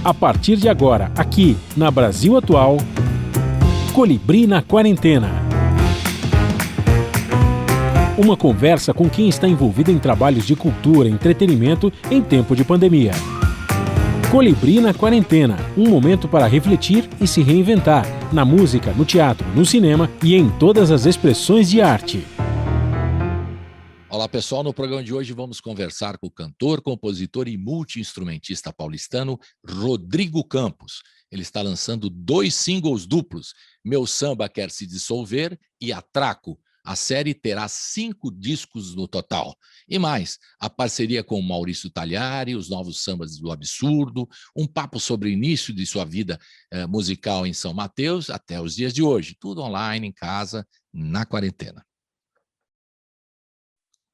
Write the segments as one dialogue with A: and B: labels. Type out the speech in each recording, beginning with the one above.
A: A partir de agora, aqui na Brasil Atual, Colibri na Quarentena. Uma conversa com quem está envolvido em trabalhos de cultura e entretenimento em tempo de pandemia. Colibri na Quarentena, um momento para refletir e se reinventar, na música, no teatro, no cinema e em todas as expressões de arte.
B: Olá pessoal, no programa de hoje vamos conversar com o cantor, compositor e multi-instrumentista paulistano Rodrigo Campos. Ele está lançando 2 singles duplos, Meu Samba Quer Se Dissolver e Atraco. A série terá 5 discos no total. E mais, a parceria com Maurício Tagliari, os novos sambas do Absurdo, um papo sobre o início de sua vida musical em São Mateus até os dias de hoje. Tudo online, em casa, na quarentena.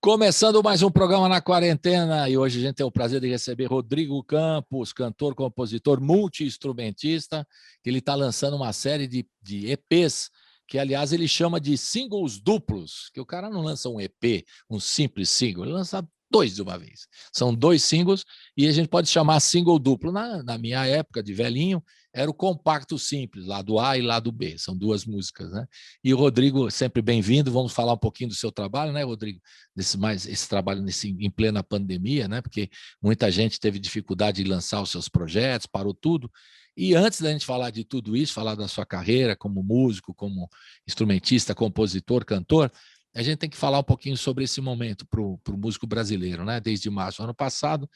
B: Começando mais um programa na quarentena, e hoje a gente tem o prazer de receber Rodrigo Campos, cantor, compositor, multi-instrumentista, que ele está lançando uma série de EPs, que aliás ele chama de singles duplos, que o cara não lança um EP, um simples single, ele lança 2 de uma vez. São 2 singles e a gente pode chamar single duplo. Na minha época de velhinho, era o compacto simples, lado A e lado B, são 2 músicas, né? E o Rodrigo, sempre bem-vindo, vamos falar um pouquinho do seu trabalho, né, Rodrigo? Esse trabalho em plena pandemia, né? Porque muita gente teve dificuldade de lançar os seus projetos, parou tudo. E antes da gente falar de tudo isso, falar da sua carreira como músico, como instrumentista, compositor, cantor, a gente tem que falar um pouquinho sobre esse momento para o músico brasileiro, né? Desde março do ano passado,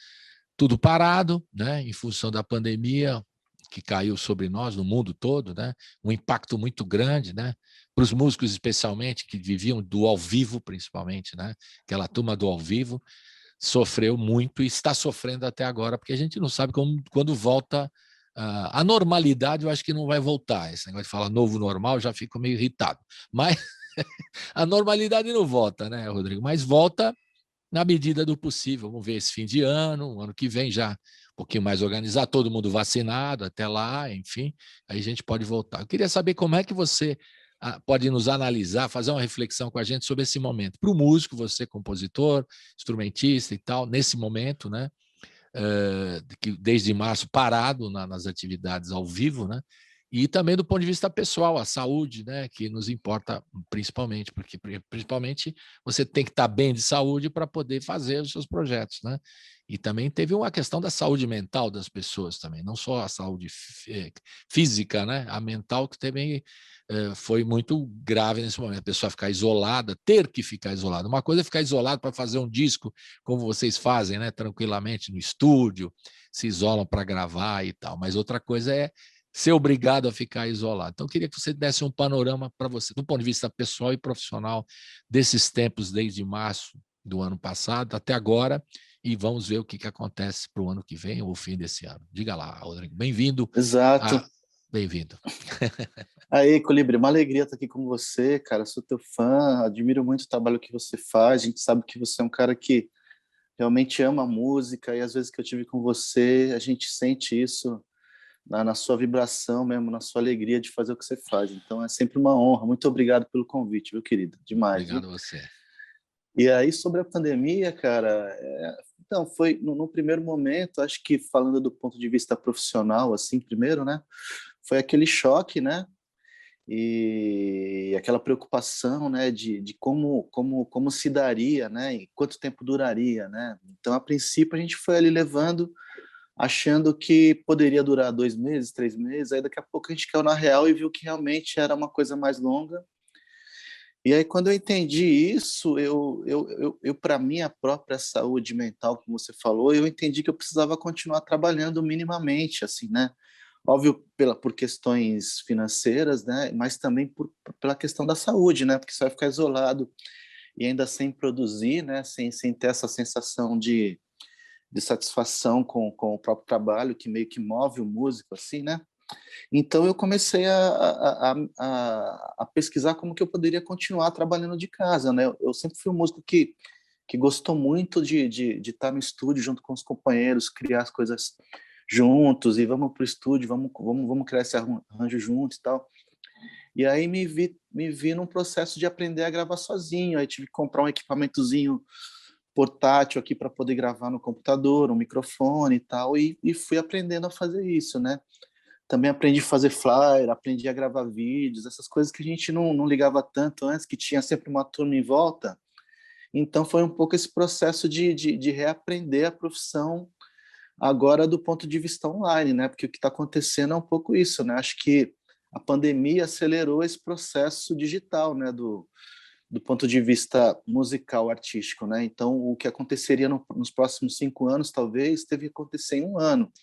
B: tudo parado, né? Em função da pandemia que caiu sobre nós no mundo todo, né? Um impacto muito grande, né? Para os músicos especialmente que viviam do ao vivo, principalmente, né? Aquela turma do ao vivo sofreu muito e está sofrendo até agora, porque a gente não sabe quando volta a normalidade. Eu acho que não vai voltar. Esse negócio de falar novo normal, eu já fico meio irritado. Mas a normalidade não volta, né, Rodrigo? Mas volta na medida do possível. Vamos ver esse fim de ano, o ano que vem já um pouquinho mais organizado, todo mundo vacinado até lá, enfim, aí a gente pode voltar. Eu queria saber como é que você pode nos analisar, fazer uma reflexão com a gente sobre esse momento. Para o músico, você compositor, instrumentista e tal, nesse momento, né? Que desde março parado nas atividades ao vivo, né? E também do ponto de vista pessoal, a saúde, né, que nos importa principalmente, porque principalmente você tem que estar bem de saúde para poder fazer os seus projetos, né? E também teve uma questão da saúde mental das pessoas também, não só a saúde física, né? A mental que também foi muito grave nesse momento. A pessoa ficar isolada, ter que ficar isolada. Uma coisa é ficar isolado para fazer um disco, como vocês fazem, né? Tranquilamente no estúdio, se isolam para gravar e tal, mas outra coisa é ser obrigado a ficar isolado. Então, eu queria que você desse um panorama para você, do ponto de vista pessoal e profissional, desses tempos desde março do ano passado até agora, e vamos ver o que acontece para o ano que vem ou o fim desse ano. Diga lá, Rodrigo. Bem-vindo.
C: Exato.
B: Bem-vindo.
C: Aí, Colibri, uma alegria estar aqui com você, cara. Sou teu fã, admiro muito o trabalho que você faz. A gente sabe que você é um cara que realmente ama a música, e às vezes que eu tive com você, a gente sente isso na sua vibração mesmo, na sua alegria de fazer o que você faz. Então é sempre uma honra. Muito obrigado pelo convite, meu querido. Demais.
B: Obrigado
C: viu?
B: a você.
C: E aí, sobre a pandemia, cara, então, foi no primeiro momento, acho que falando do ponto de vista profissional, assim, primeiro, né, foi aquele choque, né, e aquela preocupação, né, de como se daria, né, e quanto tempo duraria, né. Então, a princípio, a gente foi ali levando, achando que poderia durar 2 meses, 3 meses, aí daqui a pouco a gente caiu na real e viu que realmente era uma coisa mais longa. E aí, quando eu entendi isso, eu para minha própria saúde mental, como você falou, eu entendi que eu precisava continuar trabalhando minimamente, assim, né? Óbvio, por questões financeiras, né? Mas também pela questão da saúde, né? Porque você vai ficar isolado e ainda sem produzir, né? Sem ter essa sensação de satisfação com o próprio trabalho, que meio que move o músico, assim, né? Então eu comecei a pesquisar como que eu poderia continuar trabalhando de casa, né? Eu sempre fui um músico que gostou muito de estar no estúdio junto com os companheiros, criar as coisas juntos, e vamos para o estúdio, vamos criar esse arranjo juntos e tal. E aí me vi num processo de aprender a gravar sozinho, aí tive que comprar um equipamentozinho um portátil aqui para poder gravar no computador, um microfone e tal, e fui aprendendo a fazer isso, né? Também aprendi a fazer flyer, aprendi a gravar vídeos, essas coisas que a gente não ligava tanto antes, que tinha sempre uma turma em volta. Então foi um pouco esse processo de reaprender a profissão agora do ponto de vista online, né? Porque o que está acontecendo é um pouco isso, né? Acho que a pandemia acelerou esse processo digital, né? Do ponto de vista musical, artístico, né? Então, o que aconteceria nos próximos 5 anos, talvez, teve que acontecer em 1 ano.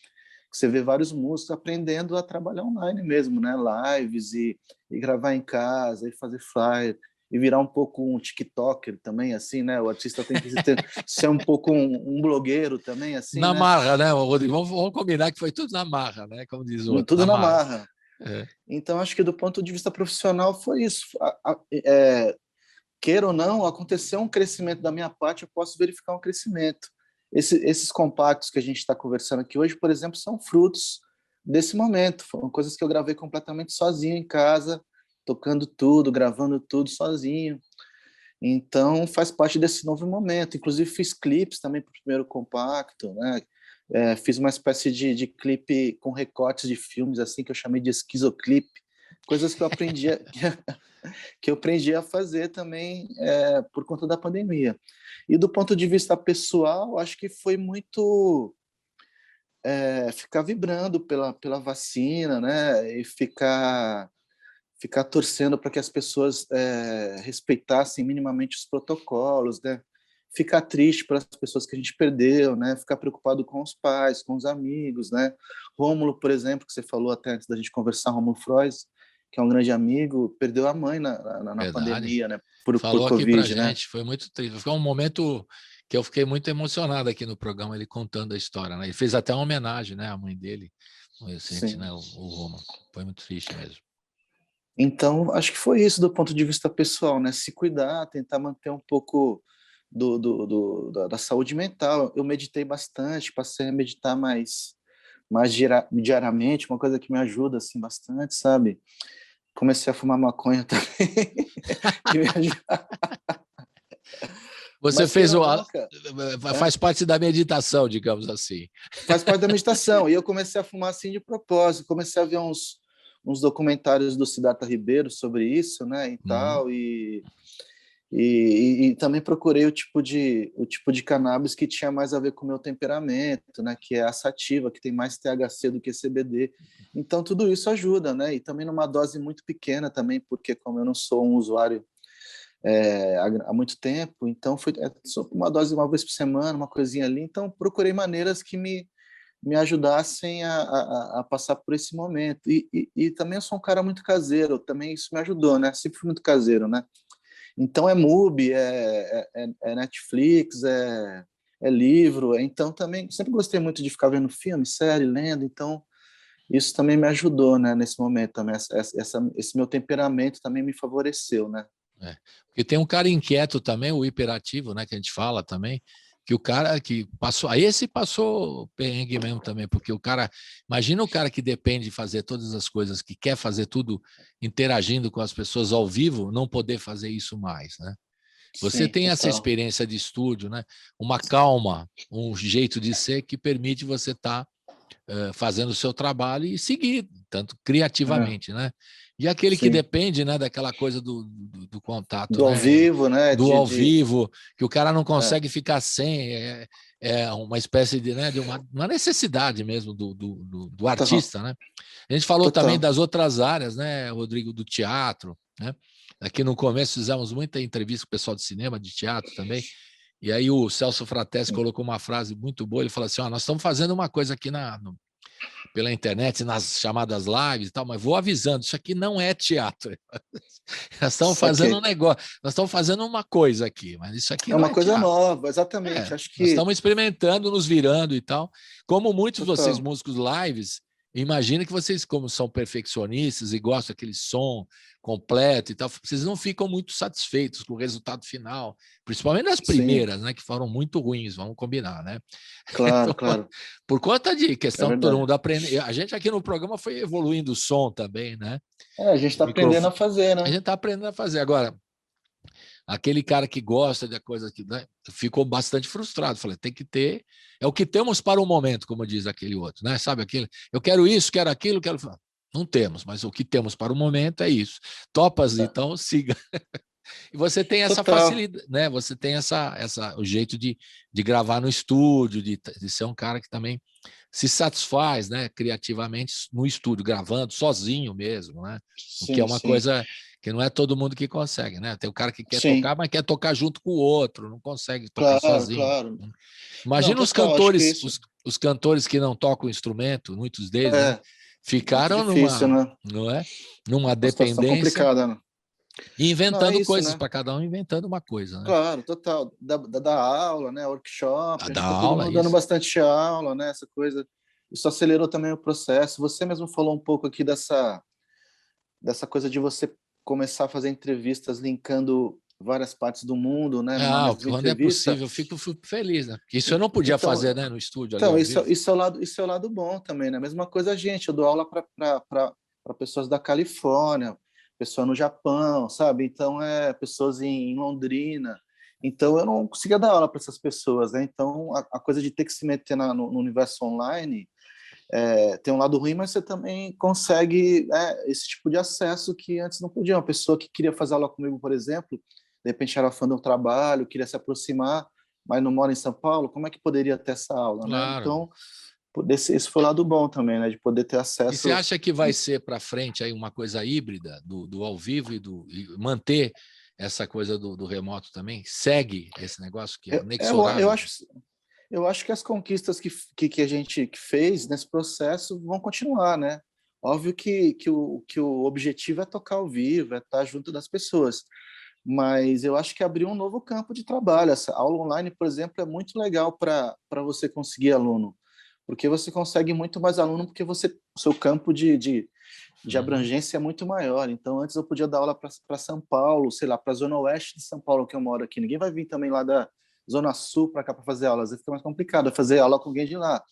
C: Você vê vários músicos aprendendo a trabalhar online mesmo, né? Lives e gravar em casa, e fazer flyer, e virar um pouco um TikToker também, assim, né? O artista tem que ser um pouco um blogueiro também, assim,
B: na
C: né?
B: marra, né, Rodrigo? Vamos combinar que foi tudo na marra, né? Como diz o outro,
C: Tudo
B: na
C: na
B: marra.
C: marra. Então, acho que do ponto de vista profissional foi isso. Queira ou não, aconteceu um crescimento da minha parte, eu posso verificar um crescimento. Esses compactos que a gente está conversando aqui hoje, por exemplo, são frutos desse momento. Foram coisas que eu gravei completamente sozinho em casa, tocando tudo, gravando tudo sozinho. Então, faz parte desse novo momento. Inclusive, fiz clipes também para o primeiro compacto, né? Fiz uma espécie de clipe com recortes de filmes, assim, que eu chamei de esquizoclipe. Coisas que eu aprendi que eu aprendi a fazer também por conta da pandemia. E do ponto de vista pessoal, acho que foi muito ficar vibrando pela vacina, né? E ficar torcendo para que as pessoas respeitassem minimamente os protocolos, né? Ficar triste pelas pessoas que a gente perdeu, né? Ficar preocupado com os pais, com os amigos, né? Rômulo, por exemplo, que você falou até antes da gente conversar, Rômulo Frois, que é um grande amigo, perdeu a mãe na pandemia, né? Por
B: Falou aqui
C: Covid,
B: pra
C: né?
B: gente, foi muito triste. Foi um momento que eu fiquei muito emocionado aqui no programa, ele contando a história, né? Ele fez até uma homenagem, né, à mãe dele, recente, né, o Roma. Foi muito triste mesmo.
C: Então, acho que foi isso do ponto de vista pessoal, né? Se cuidar, tentar manter um pouco da saúde mental. Eu meditei bastante, passei a meditar mais diariamente, uma coisa que me ajuda assim bastante, sabe? Comecei a fumar maconha também, que me ajuda.
B: Você
C: Mas
B: fez faz
C: É.
B: parte da meditação, digamos assim.
C: Faz parte da meditação. E eu comecei a fumar assim de propósito. Comecei a ver uns documentários do Siddhartha Ribeiro sobre isso, né, e tal, e também procurei o tipo de cannabis que tinha mais a ver com o meu temperamento, né, que é a sativa, que tem mais THC do que CBD. Então tudo isso ajuda, né, e também numa dose muito pequena também, porque como eu não sou um usuário há muito tempo, então foi só uma dose uma vez por semana, uma coisinha ali. Então procurei maneiras que me ajudassem a passar por esse momento. E também eu sou um cara muito caseiro, também isso me ajudou, né? Sempre fui muito caseiro, né? Então é MUBI, é Netflix, é livro. Então também sempre gostei muito de ficar vendo filme, série, lendo. Então isso também me ajudou, né? Nesse momento também. Esse meu temperamento também me favoreceu, né?
B: Porque tem um cara inquieto também, o hiperativo, né, que a gente fala também, que o cara que passou, aí esse passou perrengue mesmo também, porque o cara, imagina o cara que depende de fazer todas as coisas, que quer fazer tudo interagindo com as pessoas ao vivo, não poder fazer isso mais, né? Você
C: Sim,
B: tem essa
C: total.
B: experiência de estúdio, né? Uma calma, um jeito de ser que permite você estar fazendo o seu trabalho e seguir, tanto criativamente, né? E aquele que
C: Sim.
B: depende, né, daquela coisa do contato,
C: Do ao
B: né?
C: vivo, né?
B: Do ao vivo, que o cara não consegue ficar sem, uma espécie de, né, de uma necessidade mesmo do artista, né? A gente falou também das outras áreas, né, Rodrigo, do teatro, né? Aqui no começo fizemos muita entrevista com o pessoal de cinema, de teatro também, e aí o Celso Fratesi colocou uma frase muito boa, ele falou assim, nós estamos fazendo uma coisa aqui pela internet, nas chamadas lives e tal, mas vou avisando, isso aqui não é teatro. Nós estamos fazendo um negócio, nós estamos fazendo uma coisa aqui, mas isso aqui
C: é
B: não
C: uma
B: é
C: coisa
B: teatro.
C: nova, exatamente. Acho que
B: nós estamos experimentando, nos virando e tal. Como muitos de vocês,
C: Total.
B: músicos lives, imagina que vocês, como são perfeccionistas e gostam daquele som completo e tal, vocês não ficam muito satisfeitos com o resultado final, principalmente nas primeiras, né, que foram muito ruins, vamos combinar, né?
C: Claro,
B: Então,
C: claro.
B: por conta de questão que todo
C: verdade.
B: mundo aprende, a gente aqui no programa foi evoluindo o som também, né?
C: A gente está aprendendo a fazer,
B: A
C: né?
B: gente está aprendendo a fazer. Agora, Aquele cara que gosta da coisa que, né, ficou bastante frustrado. Falei, tem que ter, é o que temos para o momento, como diz aquele outro, né? Sabe aquele, eu quero isso, quero aquilo, quero. Não temos, mas o que temos para o momento é isso. Topas, então, siga. E você tem essa facilidade, né? Você tem o jeito de gravar no estúdio, de ser um cara que também se satisfaz, né, criativamente no estúdio, gravando sozinho mesmo, né? O que é uma coisa que não é todo mundo que consegue, né? Tem o cara que quer tocar, mas quer tocar junto com o outro, não consegue tocar sozinho.
C: Claro.
B: Imagina os cantores, os cantores que não tocam instrumento, muitos deles, né? Ficaram
C: difícil,
B: numa,
C: né?
B: não é? Numa
C: dependência
B: complicada, né? E inventando coisas,
C: né?
B: para cada um inventando uma coisa, né?
C: Claro, total. Da aula, né? Workshop, a gente tá todo mundo dando bastante aula, né? Essa coisa. Isso acelerou também o processo. Você mesmo falou um pouco aqui dessa coisa de você começar a fazer entrevistas linkando várias partes do mundo, né? Numa mesma
B: quando
C: entrevista.
B: É possível, eu fico feliz, né? Porque isso eu não podia fazer, né, no estúdio.
C: Então, isso é o lado bom também, né? A mesma coisa a gente, eu dou aula para pessoas da Califórnia, pessoas no Japão, sabe? Então, pessoas em Londrina. Então, eu não conseguia dar aula para essas pessoas, né? Então, a coisa de ter que se meter no universo online tem um lado ruim, mas você também consegue esse tipo de acesso que antes não podia. Uma pessoa que queria fazer aula comigo, por exemplo, de repente era fã do trabalho, queria se aproximar, mas não mora em São Paulo, como é que poderia ter essa aula,
B: claro,
C: né? Então, esse foi o lado bom também, né? De poder ter acesso.
B: E você acha que vai ser para frente aí uma coisa híbrida do ao vivo e manter essa coisa do remoto também? Segue esse negócio que é inexorável?
C: Eu acho que as conquistas que a gente fez nesse processo vão continuar, né? Óbvio que o objetivo é tocar ao vivo, é estar junto das pessoas, mas eu acho que abriu um novo campo de trabalho. Essa aula online, por exemplo, é muito legal para você conseguir aluno, porque você consegue muito mais aluno, porque o seu campo de abrangência é muito maior. Então, antes eu podia dar aula para São Paulo, sei lá, para a Zona Oeste de São Paulo, que eu moro aqui. Ninguém vai vir também lá da Zona Sul para cá para fazer aula. Às vezes fica mais complicado fazer aula com alguém de lá.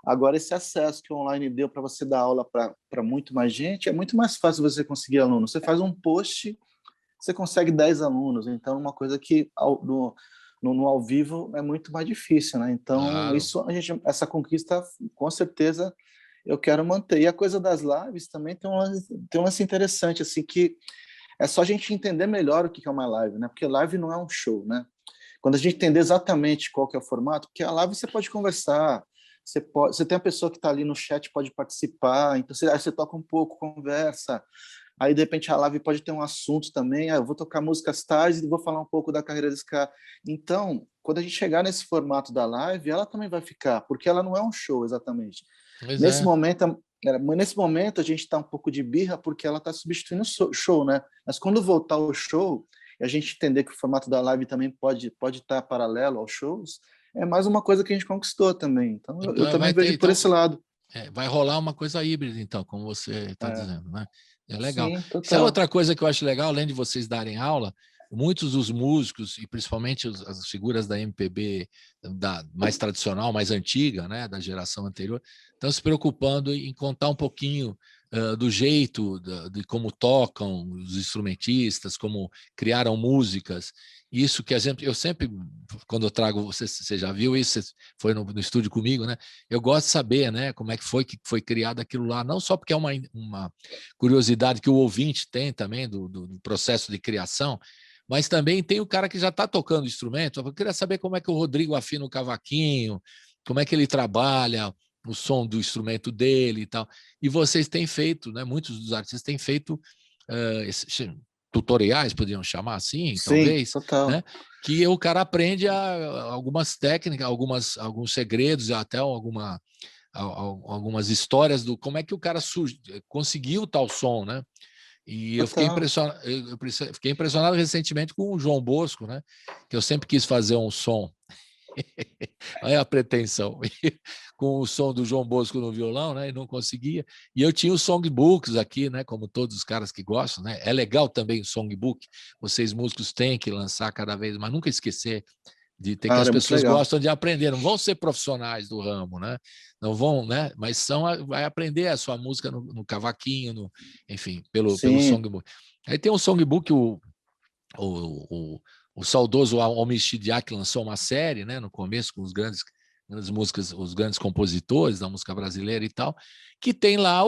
C: Agora, esse acesso que o online deu para você dar aula para muito mais gente, é muito mais fácil você conseguir aluno. Você faz um post, você consegue 10 alunos. Então, uma coisa que no ao vivo é muito mais difícil, né? Então,
B: claro.
C: Essa conquista, com certeza, eu quero manter. E a coisa das lives também tem um lance interessante, assim, que é só a gente entender melhor o que é uma live, né? Porque live não é um show, né? Quando a gente entender exatamente qual que é o formato, porque a live você pode conversar, você tem a pessoa que está ali no chat, pode participar, então aí você toca um pouco, conversa, aí de repente a live pode ter um assunto também, eu vou tocar músicas tais e vou falar um pouco da carreira desse cara. Então, quando a gente chegar nesse formato da live, ela também vai ficar, porque ela não é um show exatamente. Nesse momento a gente está um pouco de birra porque ela está substituindo o show, né? Mas quando voltar o show e a gente entender que o formato da live também pode estar paralelo aos shows, é mais uma coisa que a gente conquistou também. Então eu também vejo por esse lado.
B: Vai rolar uma coisa híbrida, então, como você está dizendo, né? É legal.
C: Sim, total.
B: Isso é outra coisa que eu acho legal, além de vocês darem aula, muitos dos músicos, e principalmente as figuras da MPB mais tradicional, mais antiga, né, da geração anterior, estão se preocupando em contar um pouquinho do jeito, de como tocam os instrumentistas, como criaram músicas. Isso que eu sempre, quando eu trago, você já viu isso, você foi no estúdio comigo, né? Eu gosto de saber, né, como é que foi criado aquilo lá, não só porque é uma curiosidade que o ouvinte tem também do processo de criação, mas também tem o cara que já está tocando instrumento. Eu queria saber como é que o Rodrigo afina o cavaquinho, como é que ele trabalha o som do instrumento dele e tal. E vocês têm feito, né? Muitos dos artistas têm feito tutoriais, poderiam chamar assim,
C: Sim,
B: talvez,
C: total.
B: né? Que o cara aprende algumas técnicas, alguns segredos, até algumas histórias do como é que o cara conseguiu tal som, né? E eu fiquei impressionado recentemente com o João Bosco, né? Que eu sempre quis fazer um som. Olha a pretensão. Com o som do João Bosco no violão, né? E não conseguia. E eu tinha os songbooks aqui, né? Como todos os caras que gostam, né? É legal também o songbook. Vocês músicos têm que lançar cada vez, mas nunca esquecer de ter que as pessoas gostam de aprender, não vão ser profissionais do ramo, né? Não vão, né? Mas vai aprender a sua música no cavaquinho, enfim, pelo songbook. Aí tem um songbook, o saudoso Almir Chidiac lançou uma série, né, no começo, com os grandes músicas, os grandes compositores da música brasileira e tal, que tem lá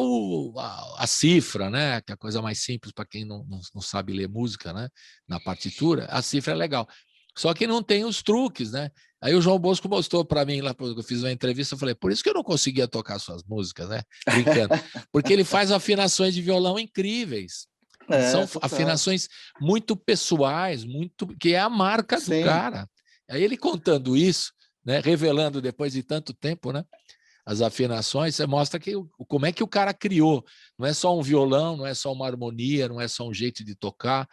B: a cifra, né, que é a coisa mais simples para quem não sabe ler música, né, na partitura, a cifra é legal. Só que não tem os truques, né? Aí o João Bosco mostrou para mim, lá eu fiz uma entrevista, eu falei, por isso que eu não conseguia tocar suas músicas, né? Brincando. Porque ele faz afinações de violão incríveis. São
C: total.
B: afinações muito pessoais, que é a marca do cara. Aí ele contando isso, né, revelando depois de tanto tempo, né, as afinações, você mostra como é que o cara criou. Não é só um violão, não é só uma harmonia, não é só um jeito de tocar.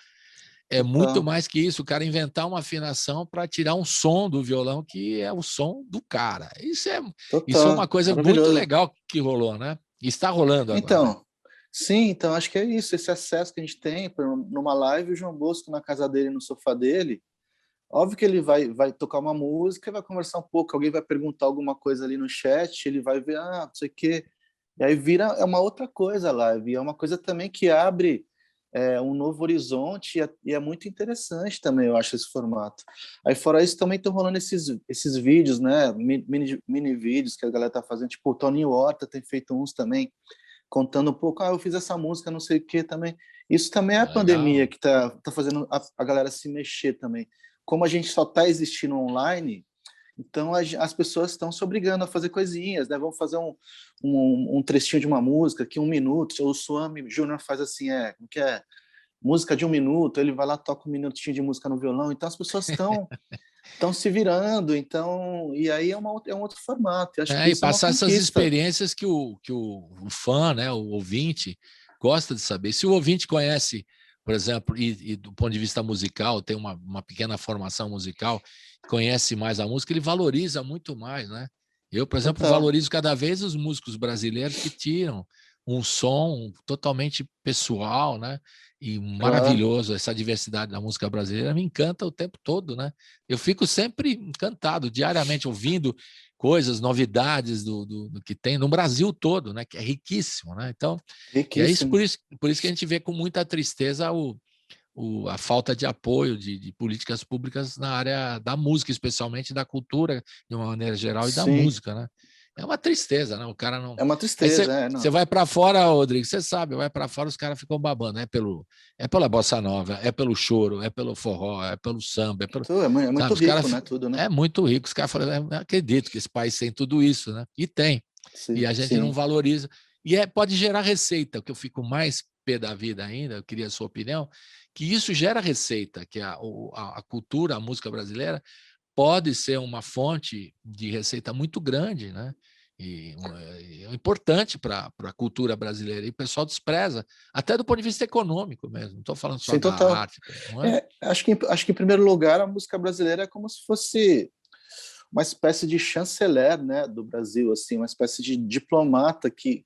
B: É muito mais que isso, o cara inventar uma afinação para tirar um som do violão que é o som do cara. Isso é uma coisa muito legal que rolou, né? E está rolando agora.
C: Então, sim, então acho que é isso, esse acesso que a gente tem numa live, o João Bosco na casa dele, no sofá dele, óbvio que ele vai tocar uma música, vai conversar um pouco, alguém vai perguntar alguma coisa ali no chat, ele vai ver, não sei o quê, e aí é uma outra coisa a live, é uma coisa também que abre um novo horizonte e é muito interessante também, eu acho, esse formato. Aí fora isso também estão rolando esses vídeos, né, mini vídeos que a galera tá fazendo, tipo o Toninho Horta tem feito uns também, contando um pouco, eu fiz essa música, não sei o que também. Isso também é a pandemia que tá fazendo a galera se mexer também. Como a gente só está existindo online, então as pessoas estão se obrigando a fazer coisinhas, né? Vamos fazer um trechinho de uma música aqui, 1 minuto, ou o Suami Júnior faz assim, como que é? Música de 1 minuto, ele vai lá, toca 1 minutinho de música no violão, então as pessoas estão se virando, então, e aí é um outro formato. Acho que
B: e
C: isso
B: passar
C: é uma
B: essas
C: conquista.
B: experiências que o fã, né, o ouvinte, gosta de saber. Se o ouvinte conhece, por exemplo, e do ponto de vista musical, tem uma pequena formação musical, conhece mais a música, ele valoriza muito mais, né? Eu, por exemplo, valorizo cada vez os músicos brasileiros que tiram um som totalmente pessoal, né? E maravilhoso. Essa diversidade da música brasileira me encanta o tempo todo, né? Eu fico sempre encantado, diariamente ouvindo coisas, novidades do que tem no Brasil todo, né? Que é riquíssimo, né? Então, e é isso, por isso que a gente vê com muita tristeza a falta de apoio de políticas públicas na área da música, especialmente da cultura, de uma maneira geral, e da música, né? É uma tristeza, né? O cara não.
C: É uma tristeza,
B: Você vai para fora, Rodrigo, você sabe, vai para fora, os caras ficam babando. É pela bossa nova, é pelo choro, é pelo forró, é pelo samba, é pelo.
C: É muito
B: Sabe,
C: rico, né? Tudo, né?
B: É muito rico. Os caras falam, eu não acredito que esse país tem tudo isso, né? E tem. E a gente não valoriza. E pode gerar receita, o que eu fico mais pé da vida ainda, eu queria a sua opinião, que isso gera receita, que a cultura, a música brasileira pode ser uma fonte de receita muito grande, né? E é importante para a cultura brasileira, e o pessoal despreza, até do ponto de vista econômico mesmo, não estou falando só da arte. Não é?
C: Acho que, em primeiro lugar, a música brasileira é como se fosse uma espécie de chanceler, né, do Brasil, assim, uma espécie de diplomata que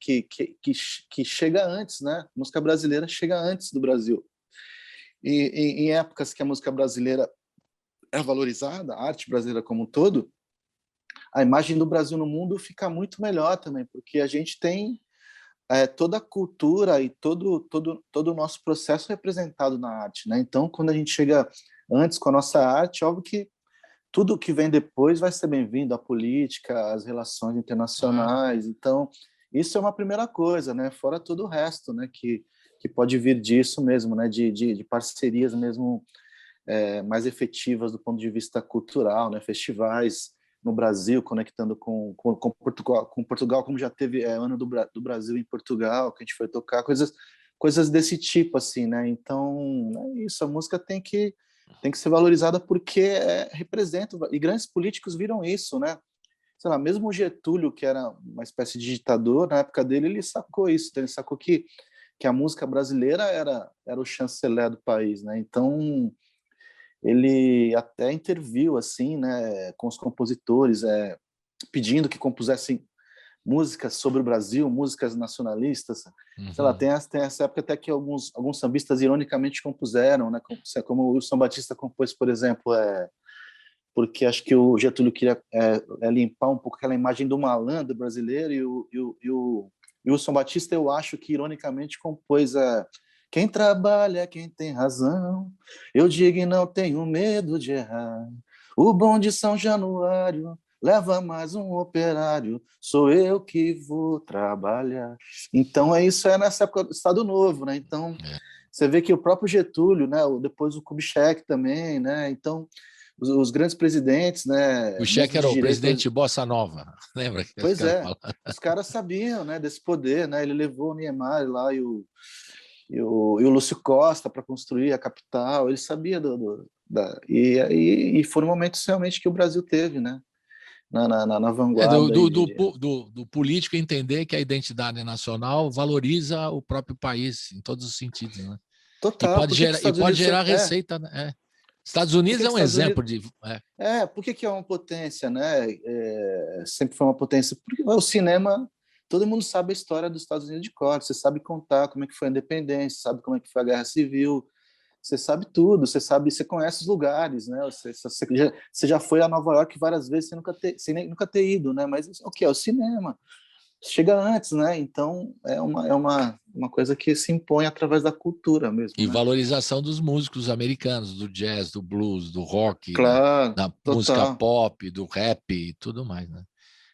C: chega antes, né? A música brasileira chega antes do Brasil. E em épocas que a música brasileira é valorizada, a arte brasileira como um todo, a imagem do Brasil no mundo fica muito melhor também, porque a gente tem toda a cultura e todo o nosso processo representado na arte, né? Então, quando a gente chega antes com a nossa arte, óbvio que tudo que vem depois vai ser bem-vindo, a política, as relações internacionais. Então, isso é uma primeira coisa, né? Fora todo o resto, né? Que pode vir disso mesmo, né? De parcerias mesmo mais efetivas do ponto de vista cultural, né? Festivais no Brasil, conectando com Portugal, como já teve ano do Brasil em Portugal, que a gente foi tocar, coisas desse tipo, assim, né? Então, é isso, a música tem que ser valorizada porque representa, e grandes políticos viram isso, né? Sei lá, mesmo o Getúlio, que era uma espécie de ditador, na época dele, ele sacou isso, ele sacou que a música brasileira era o chanceler do país, né? Então, ele até interviu, assim, né, com os compositores, pedindo que compusessem músicas sobre o Brasil, músicas nacionalistas. Sei lá, tem essa época até que alguns sambistas ironicamente compuseram, né, como o Wilson Batista compôs, por exemplo, porque acho que o Getúlio queria limpar um pouco aquela imagem do malandro brasileiro, e o Wilson Batista, eu acho que ironicamente compôs Quem trabalha é quem tem razão. Eu digo e não tenho medo de errar. O bonde de São Januário leva mais um operário. Sou eu que vou trabalhar. Então, isso é nessa época do Estado Novo, né? Então, você vê que o próprio Getúlio, né? Depois o Kubitschek também, né? Então, os grandes presidentes, né?
B: O
C: Mesmo
B: Cheque
C: de
B: era o
C: direita.
B: presidente Bossa Nova, lembra que os
C: Pois
B: caras
C: é,
B: falam?
C: os caras sabiam, né? Desse poder, né? Ele levou o Niemeyer lá e o Lúcio Costa para construir a capital. Ele sabia e foram momentos realmente que o Brasil teve, né? Na vanguarda.
B: Do político entender que a identidade nacional valoriza o próprio país em todos os sentidos, né?
C: Total, por que que os Estados Unidos
B: gerar receita, né? Estados Unidos é um exemplo de.
C: Por que é uma potência, né? Sempre foi uma potência. Porque o cinema, todo mundo sabe a história dos Estados Unidos de cor. Você sabe contar como é que foi a independência, sabe como é que foi a Guerra Civil, você sabe tudo, você conhece os lugares, né? Você já foi a Nova York várias vezes sem nunca ter ido, né? Mas o que é o cinema? Chega antes, né? Então é uma coisa que se impõe através da cultura mesmo.
B: E
C: né?
B: valorização dos músicos americanos, do jazz, do blues, do rock,
C: Claro,
B: da música
C: total.
B: pop, do rap e tudo mais, né?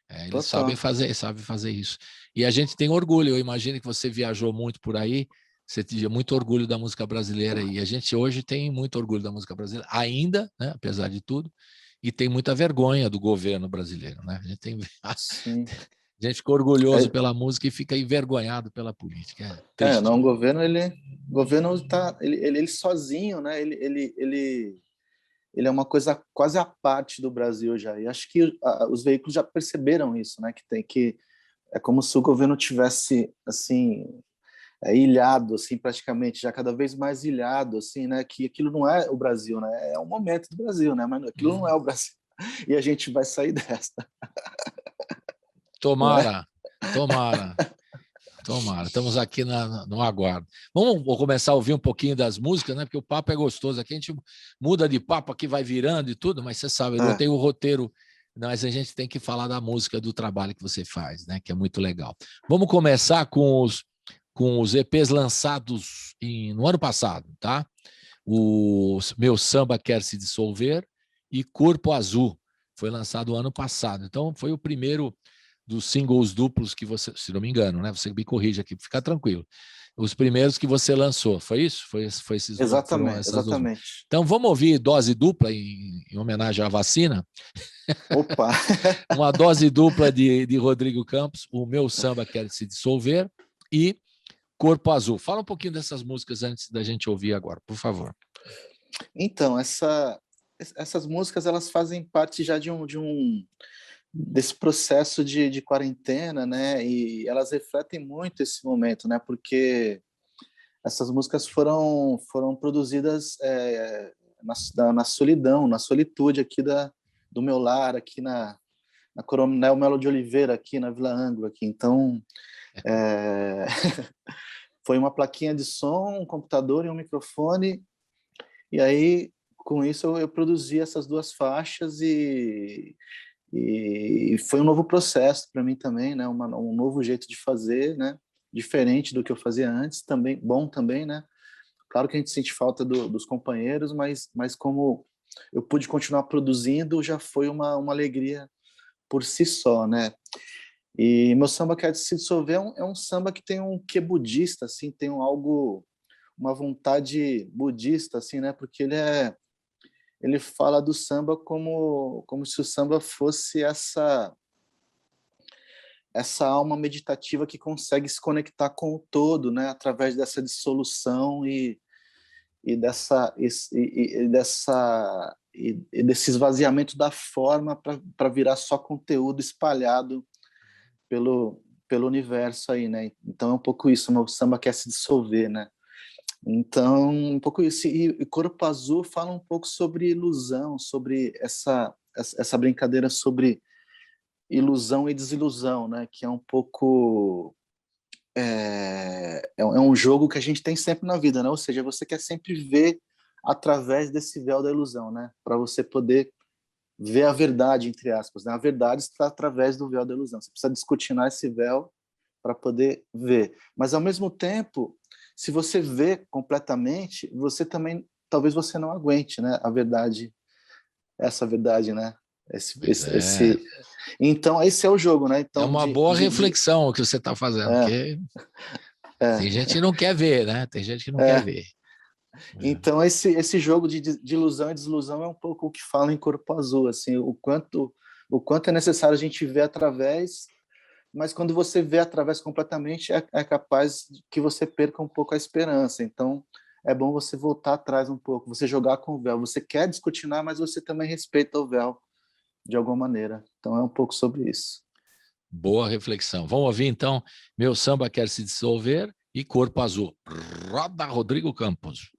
B: Eles sabem fazer isso. E a gente tem orgulho. Eu imagino que você viajou muito por aí, você tinha muito orgulho da música brasileira. E a gente hoje tem muito orgulho da música brasileira, ainda, né, apesar de tudo, e tem muita vergonha do governo brasileiro. Né? A gente tem.
C: Sim.
B: A gente fica orgulhoso pela música e fica envergonhado pela política. É triste.
C: Não, o governo tá, ele sozinho, né? Ele é uma coisa quase à parte do Brasil já. E acho que os veículos já perceberam isso, né? Que é como se o governo tivesse assim ilhado, assim, praticamente já cada vez mais ilhado, assim, né? Que aquilo não é o Brasil, né? É um momento do Brasil, né? Mas aquilo não é o Brasil. E a gente vai sair dessa.
B: Tomara, tomara. Tomara, estamos aqui no aguardo. Vamos começar a ouvir um pouquinho das músicas, né? Porque o papo é gostoso. Aqui a gente muda de papo, aqui vai virando e tudo, mas você sabe, eu tenho o roteiro, mas a gente tem que falar da música, do trabalho que você faz, né? Que é muito legal. Vamos começar com os EPs lançados no ano passado, tá? O Meu Samba Quer Se Dissolver e Corpo Azul. Foi lançado ano passado. Então, foi o primeiro dos singles duplos que você, se não me engano, né? Você me corrige aqui, fica tranquilo. Os primeiros que você lançou, foi isso? Foi esses
C: Exatamente,
B: essas duas.
C: exatamente.
B: Então vamos ouvir Dose Dupla em homenagem à vacina.
C: Opa!
B: Uma dose dupla de Rodrigo Campos, O Meu Samba Quer Se Dissolver e Corpo Azul. Fala um pouquinho dessas músicas antes da gente ouvir agora, por favor.
C: Então, essas músicas elas fazem parte já desse processo de quarentena, né? E elas refletem muito esse momento, né? Porque essas músicas foram produzidas na solidão, na solitude aqui do meu lar, aqui na Coronel Melo de Oliveira, aqui na Vila Ângulo, aqui. Então, foi uma plaquinha de som, um computador e um microfone. E aí, com isso, eu produzi essas duas faixas e foi um novo processo para mim também, né? Um novo jeito de fazer, né? Diferente do que eu fazia antes, também bom também, né? Claro que a gente sente falta dos companheiros, mas como eu pude continuar produzindo, já foi uma alegria por si só, né? E Meu Samba Quer Se Dissolver é um samba que tem um quê budista, assim, tem uma vontade budista, assim, né? Porque ele fala do samba como se o samba fosse essa alma meditativa que consegue se conectar com o todo, né, através dessa dissolução e desse esvaziamento da forma para virar só conteúdo espalhado pelo universo aí, né? Então é um pouco isso, o samba quer se dissolver, né? Então, um pouco isso. E Corpo Azul fala um pouco sobre ilusão, sobre essa brincadeira sobre ilusão e desilusão, né? Que é um pouco... É um jogo que a gente tem sempre na vida, né? Ou seja, você quer sempre ver através desse véu da ilusão, né? Para você poder ver a verdade, entre aspas, né? A verdade está através do véu da ilusão. Você precisa descortinar esse véu para poder ver. Mas, ao mesmo tempo, se você vê completamente, você também, talvez você não aguente, né? A verdade, essa verdade, né? Então, esse é o jogo, né? Então,
B: é uma boa reflexão o que você está fazendo, porque tem gente que não quer ver, né? Tem gente que não quer ver.
C: Então, esse jogo de ilusão e desilusão é um pouco o que fala em Corpo Azul, assim, o quanto é necessário a gente ver através, mas quando você vê através completamente, é capaz que você perca um pouco a esperança. Então, é bom você voltar atrás um pouco, você jogar com o véu. Você quer descortinar, mas você também respeita o véu de alguma maneira. Então, é um pouco sobre isso.
B: Boa reflexão. Vamos ouvir, então, Meu Samba Quer Se Dissolver e Corpo Azul. Roda Rodrigo Campos.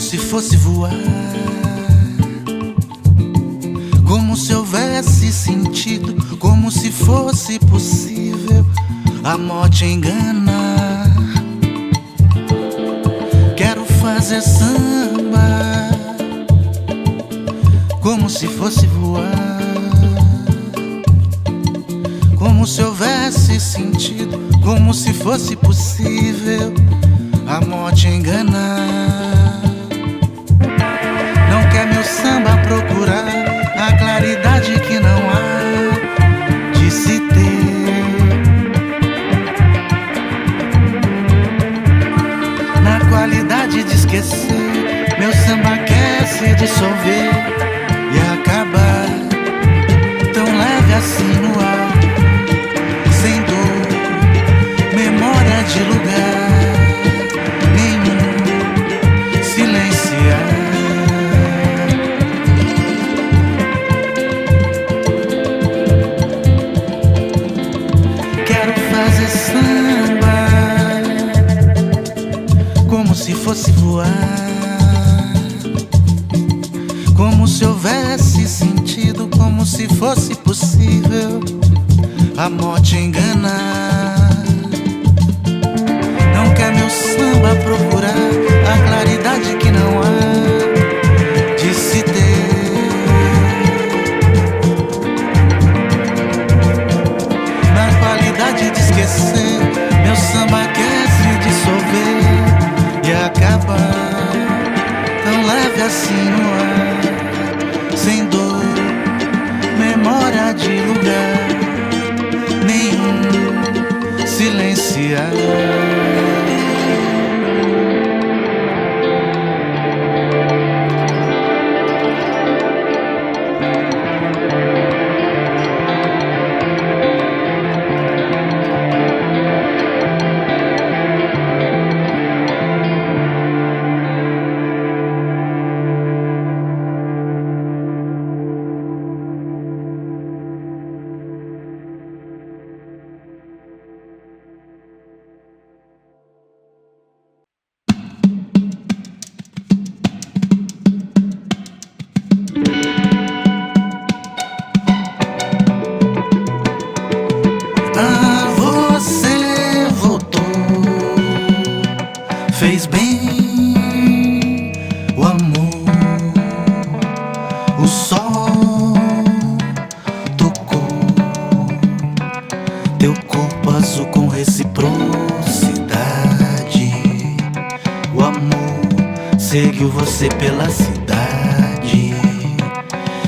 D: Se fosse voar, como se houvesse sentido, como se fosse possível a morte enganar. Quero fazer samba, como se fosse voar, como se houvesse sentido, como se fosse possível a morte enganar. Não quer meu samba procurar a claridade que não há de se ter. Na qualidade de esquecer, meu samba quer se dissolver e acabar tão leve assim no ar, sem dor, memória de lugar nenhum, silenciar. Se fosse voar, como se houvesse sentido, como se fosse possível a morte enganar. Não quer meu samba procurar a claridade que não há de se ter. Na qualidade de esquecer, meu samba quer se dissolver e acabar tão leve assim no ar, sem dor, memória de lugar nenhum, silenciar. Fez bem o amor, o sol tocou teu corpo azul com reciprocidade. O amor seguiu você pela cidade,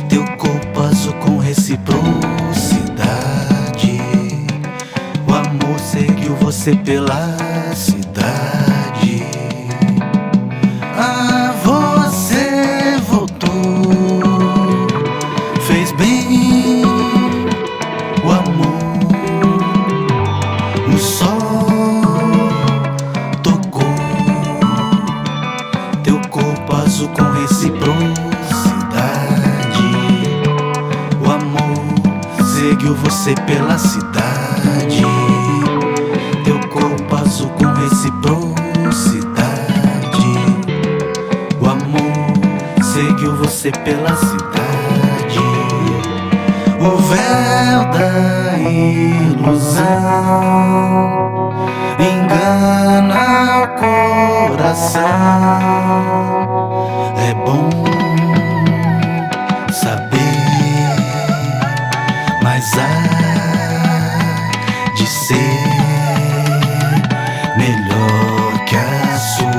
D: teu corpo azul com reciprocidade. O amor seguiu você pela cidade. Você voltou, fez bem o amor, o sol tocou teu corpo azul com reciprocidade. O amor seguiu você pela cidade. Teu corpo azul com reciprocidade. O amor seguiu você pela cidade. O véu da ilusão engana o coração. É bom saber, mas há de ser melhor que a solidão.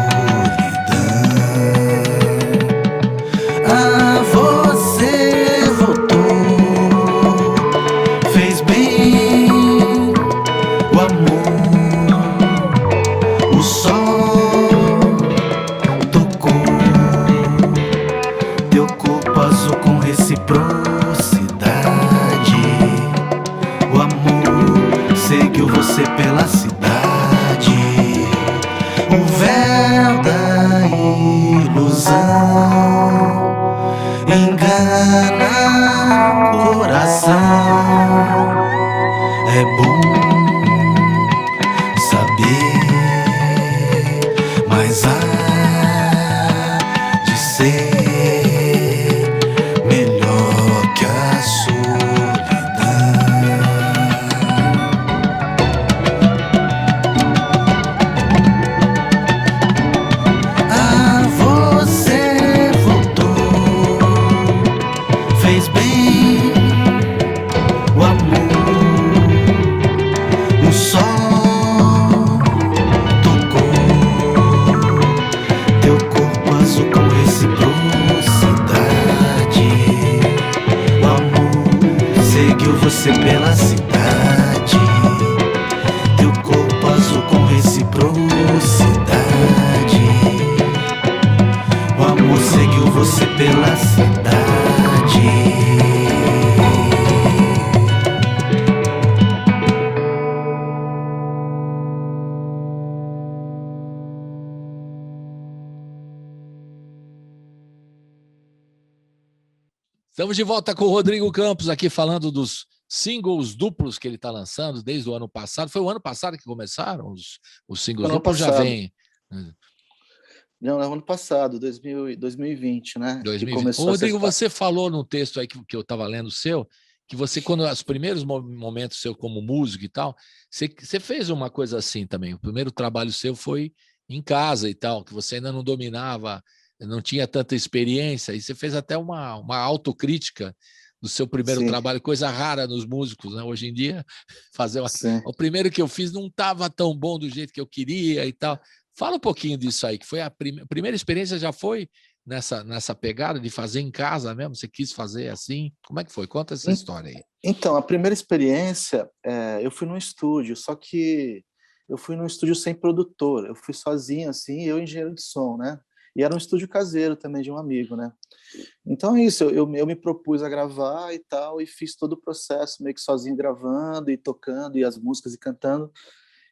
D: Ah, você voltou, fez bem o amor, o sol tocou teu corpo azul com reciprocidade. O amor seguiu você pela cidade. O véu da ilusão engana o coração. É bom saber, mas há de ser melhor que a solidão. Ah, você voltou, fez bem o amor, o sol tocou teu corpo azul com reciprocidade. O amor seguiu você pela cidade. Teu corpo azul com reciprocidade. O amor seguiu você pela cidade.
B: Estamos de volta com o Rodrigo Campos aqui falando dos singles duplos que ele está lançando desde o ano passado. Foi o ano passado que começaram os singles
C: Ano
B: duplos? Já
C: passado.
B: vem.
C: Não, é o ano passado, 2020, né? Que
B: 2020.
C: começou
B: Ô, Rodrigo,
C: essa...
B: você falou no texto aí que eu estava lendo seu, que você, quando os primeiros momentos seu como músico e tal, você fez uma coisa assim também. O primeiro trabalho seu foi em casa e tal, que você ainda não dominava, não tinha tanta experiência, e você fez até uma autocrítica do seu primeiro
C: Sim.
B: trabalho, coisa rara nos músicos, né? Hoje em dia, fazer
C: Sim.
B: o primeiro que eu fiz não estava tão bom do jeito que eu queria e tal. Fala um pouquinho disso aí, que foi a primeira experiência, já foi nessa pegada de fazer em casa mesmo? Você quis fazer assim? Como é que foi? Conta essa história aí.
C: Então, a primeira experiência, eu fui num estúdio, só que eu fui num estúdio sem produtor, eu fui sozinho, assim, eu engenheiro de som, né? E era um estúdio caseiro também de um amigo, né? Então é isso, eu me propus a gravar e tal, e fiz todo o processo meio que sozinho, gravando e tocando, e as músicas e cantando.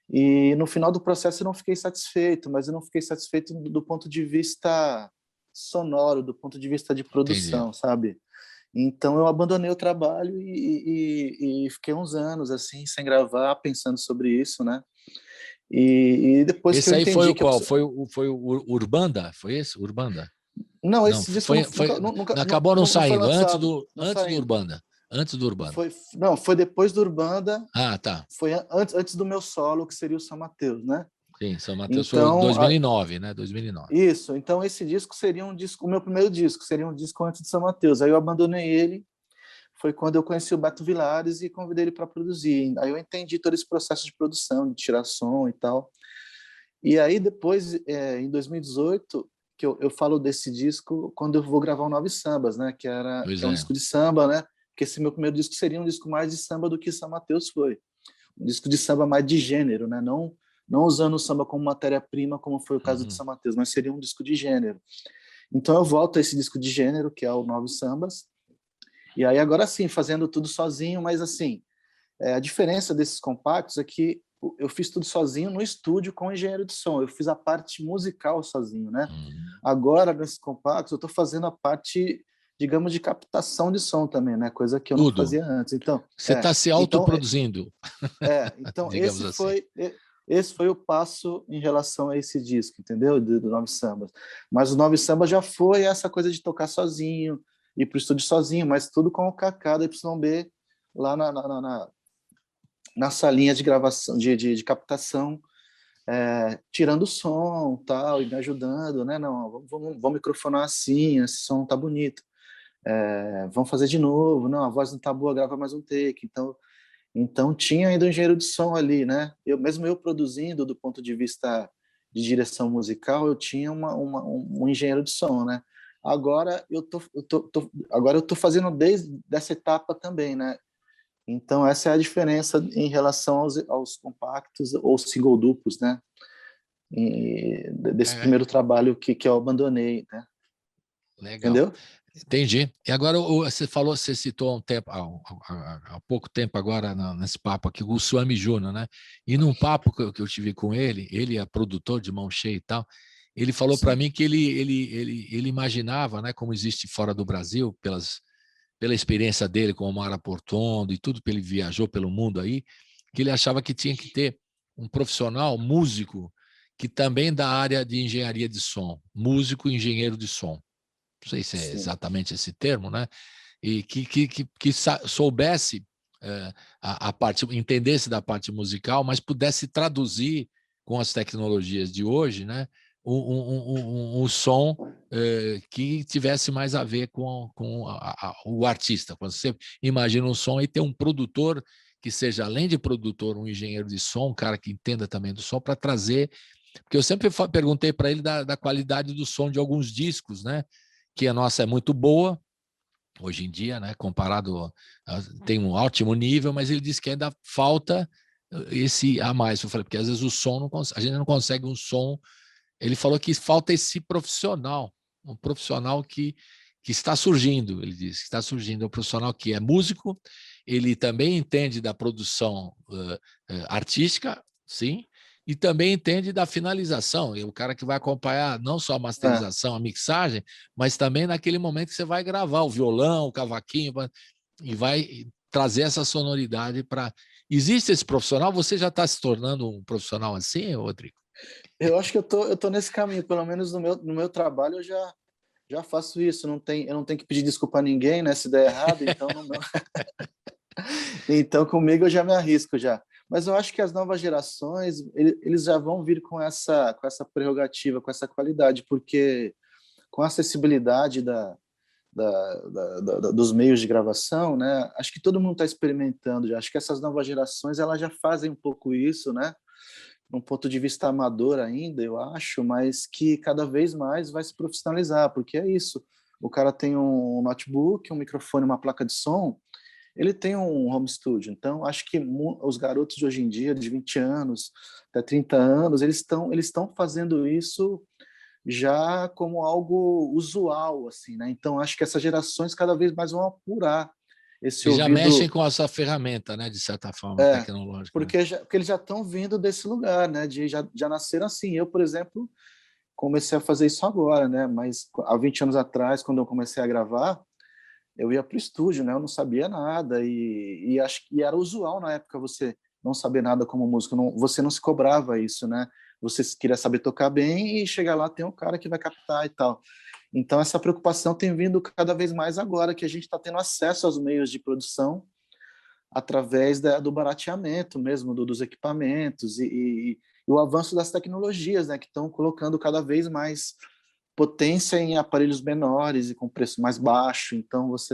C: E no final do processo eu não fiquei satisfeito, mas eu não fiquei satisfeito do ponto de vista sonoro, do ponto de vista de produção,
B: Entendi.
C: sabe? Então eu abandonei o trabalho e fiquei uns anos assim, sem gravar, pensando sobre isso, né? E depois que
B: Esse
C: eu
B: aí foi
C: entendi
B: o
C: que eu
B: qual? Foi o Urbanda? Foi esse? Urbanda?
C: Não,
B: Não,
C: esse disco
B: acabou não
C: não foi
B: saindo,
C: lançado, não
B: antes do
C: saiu.
B: Urbanda. Antes do Urbanda.
C: Foi depois do Urbanda,
B: Ah, tá.
C: foi antes do meu solo, que seria o São Mateus, né?
B: Sim, São Mateus foi
C: Então,
B: 2009, né? 2009.
C: isso. Então esse disco seria um disco, o meu primeiro disco, seria um disco antes de São Mateus. Aí eu abandonei ele. Foi quando eu conheci o Beto Vilares e convidei ele para produzir. Aí eu entendi todo esse processo de produção, de tirar som e tal. E aí depois, em 2018, que eu falo desse disco quando eu vou gravar o Nove Sambas, né? Que é um disco de samba, né? Porque esse meu primeiro disco seria um disco mais de samba do que São Mateus foi. Um disco de samba mais de gênero, né? Não usando o samba como matéria-prima, como foi o caso de São Mateus, mas seria um disco de gênero. Então eu volto a esse disco de gênero, que é o Nove Sambas, e aí agora sim, fazendo tudo sozinho, mas assim, a diferença desses compactos é que eu fiz tudo sozinho no estúdio com o engenheiro de som, eu fiz a parte musical sozinho, né? Agora, nesses compactos, eu estou fazendo a parte digamos, de captação de som também, né? Coisa que eu não
B: Tudo.
C: fazia antes. Então,
B: Você está se autoproduzindo,
C: então
B: digamos assim.
C: esse foi o passo em relação a esse disco, entendeu? Do Nove Sambas. Mas o Nove Sambas já foi essa coisa de tocar sozinho, ir para o estúdio sozinho, mas tudo com o Kaká da YB lá na salinha de gravação, de captação, tirando o som tal, e me ajudando, né? Não, vamos microfonar assim, esse som tá bonito. Vamos fazer de novo, não, a voz não tá boa, grava mais um take. Então tinha ainda um engenheiro de som ali, né? Mesmo eu produzindo do ponto de vista de direção musical, eu tinha um engenheiro de som, né? Agora agora eu tô fazendo desde essa etapa também, né? Então essa é a diferença em relação aos compactos ou single duplos, né? Desse primeiro trabalho que eu abandonei, né?
B: Legal.
C: Entendeu?
B: Entendi. E agora você citou há um tempo, há pouco tempo agora nesse papo aqui, o Suami Júnior, né? E num papo que eu tive com ele é produtor de Mão Cheia e tal, ele falou para mim que ele imaginava, né, como existe fora do Brasil, pela experiência dele com o Mara Portondo e tudo que ele viajou pelo mundo aí, que ele achava que tinha que ter um profissional, músico, que também da área de engenharia de som, músico e engenheiro de som. Não sei se é exatamente esse termo, né? E que soubesse a parte, entendesse da parte musical, mas pudesse traduzir com as tecnologias de hoje, né? Um som que tivesse mais a ver com o artista. Quando você imagina um som e tem um produtor que seja, além de produtor, um engenheiro de som, um cara que entenda também do som, para trazer... Porque eu sempre perguntei para ele da qualidade do som de alguns discos, né? Que a nossa é muito boa, hoje em dia, né? Comparado, tem um ótimo nível, mas ele disse que ainda falta esse a mais. Eu falei, porque às vezes o som, a gente não consegue um som. Ele falou que falta esse profissional, um profissional que está surgindo, ele disse, que está surgindo, um profissional que é músico, ele também entende da produção artística, sim, e também entende da finalização, o cara que vai acompanhar não só a masterização, a mixagem, mas também naquele momento que você vai gravar o violão, o cavaquinho, e vai trazer essa sonoridade para... Existe esse profissional? Você já está se tornando um profissional assim, Rodrigo?
C: Eu acho que eu tô nesse caminho, pelo menos no meu trabalho eu já faço isso, eu não tenho que pedir desculpa a ninguém, né, se der errado, então então comigo eu já me arrisco já. Mas eu acho que as novas gerações, eles já vão vir com essa prerrogativa, com essa qualidade, porque com a acessibilidade dos meios de gravação, né, acho que todo mundo está experimentando já. Acho que essas novas gerações elas já fazem um pouco isso, né? Um ponto de vista amador ainda, eu acho, mas que cada vez mais vai se profissionalizar, porque é isso. O cara tem um notebook, um microfone, uma placa de som, ele tem um home studio. Então, acho que os garotos de hoje em dia, de 20 anos até 30 anos, eles estão fazendo isso já como algo usual, assim, né? Então, acho que essas gerações cada vez mais vão apurar esse
B: Eles já
C: ouvido...
B: mexem com essa ferramenta, né, de certa forma, tecnológica.
C: Porque eles já estão vindo desse lugar, né? Já nasceram assim. Eu, por exemplo, comecei a fazer isso agora, né? Mas há 20 anos atrás, quando eu comecei a gravar, eu ia para o estúdio, né? Eu não sabia nada e acho que era usual na época você não saber nada como músico. Você não se cobrava isso, né? Você queria saber tocar bem e chegar lá tem um cara que vai captar e tal. Então essa preocupação tem vindo cada vez mais agora que a gente está tendo acesso aos meios de produção através do barateamento mesmo dos equipamentos e o avanço das tecnologias, né, que estão colocando cada vez mais potência em aparelhos menores e com preço mais baixo. Então, às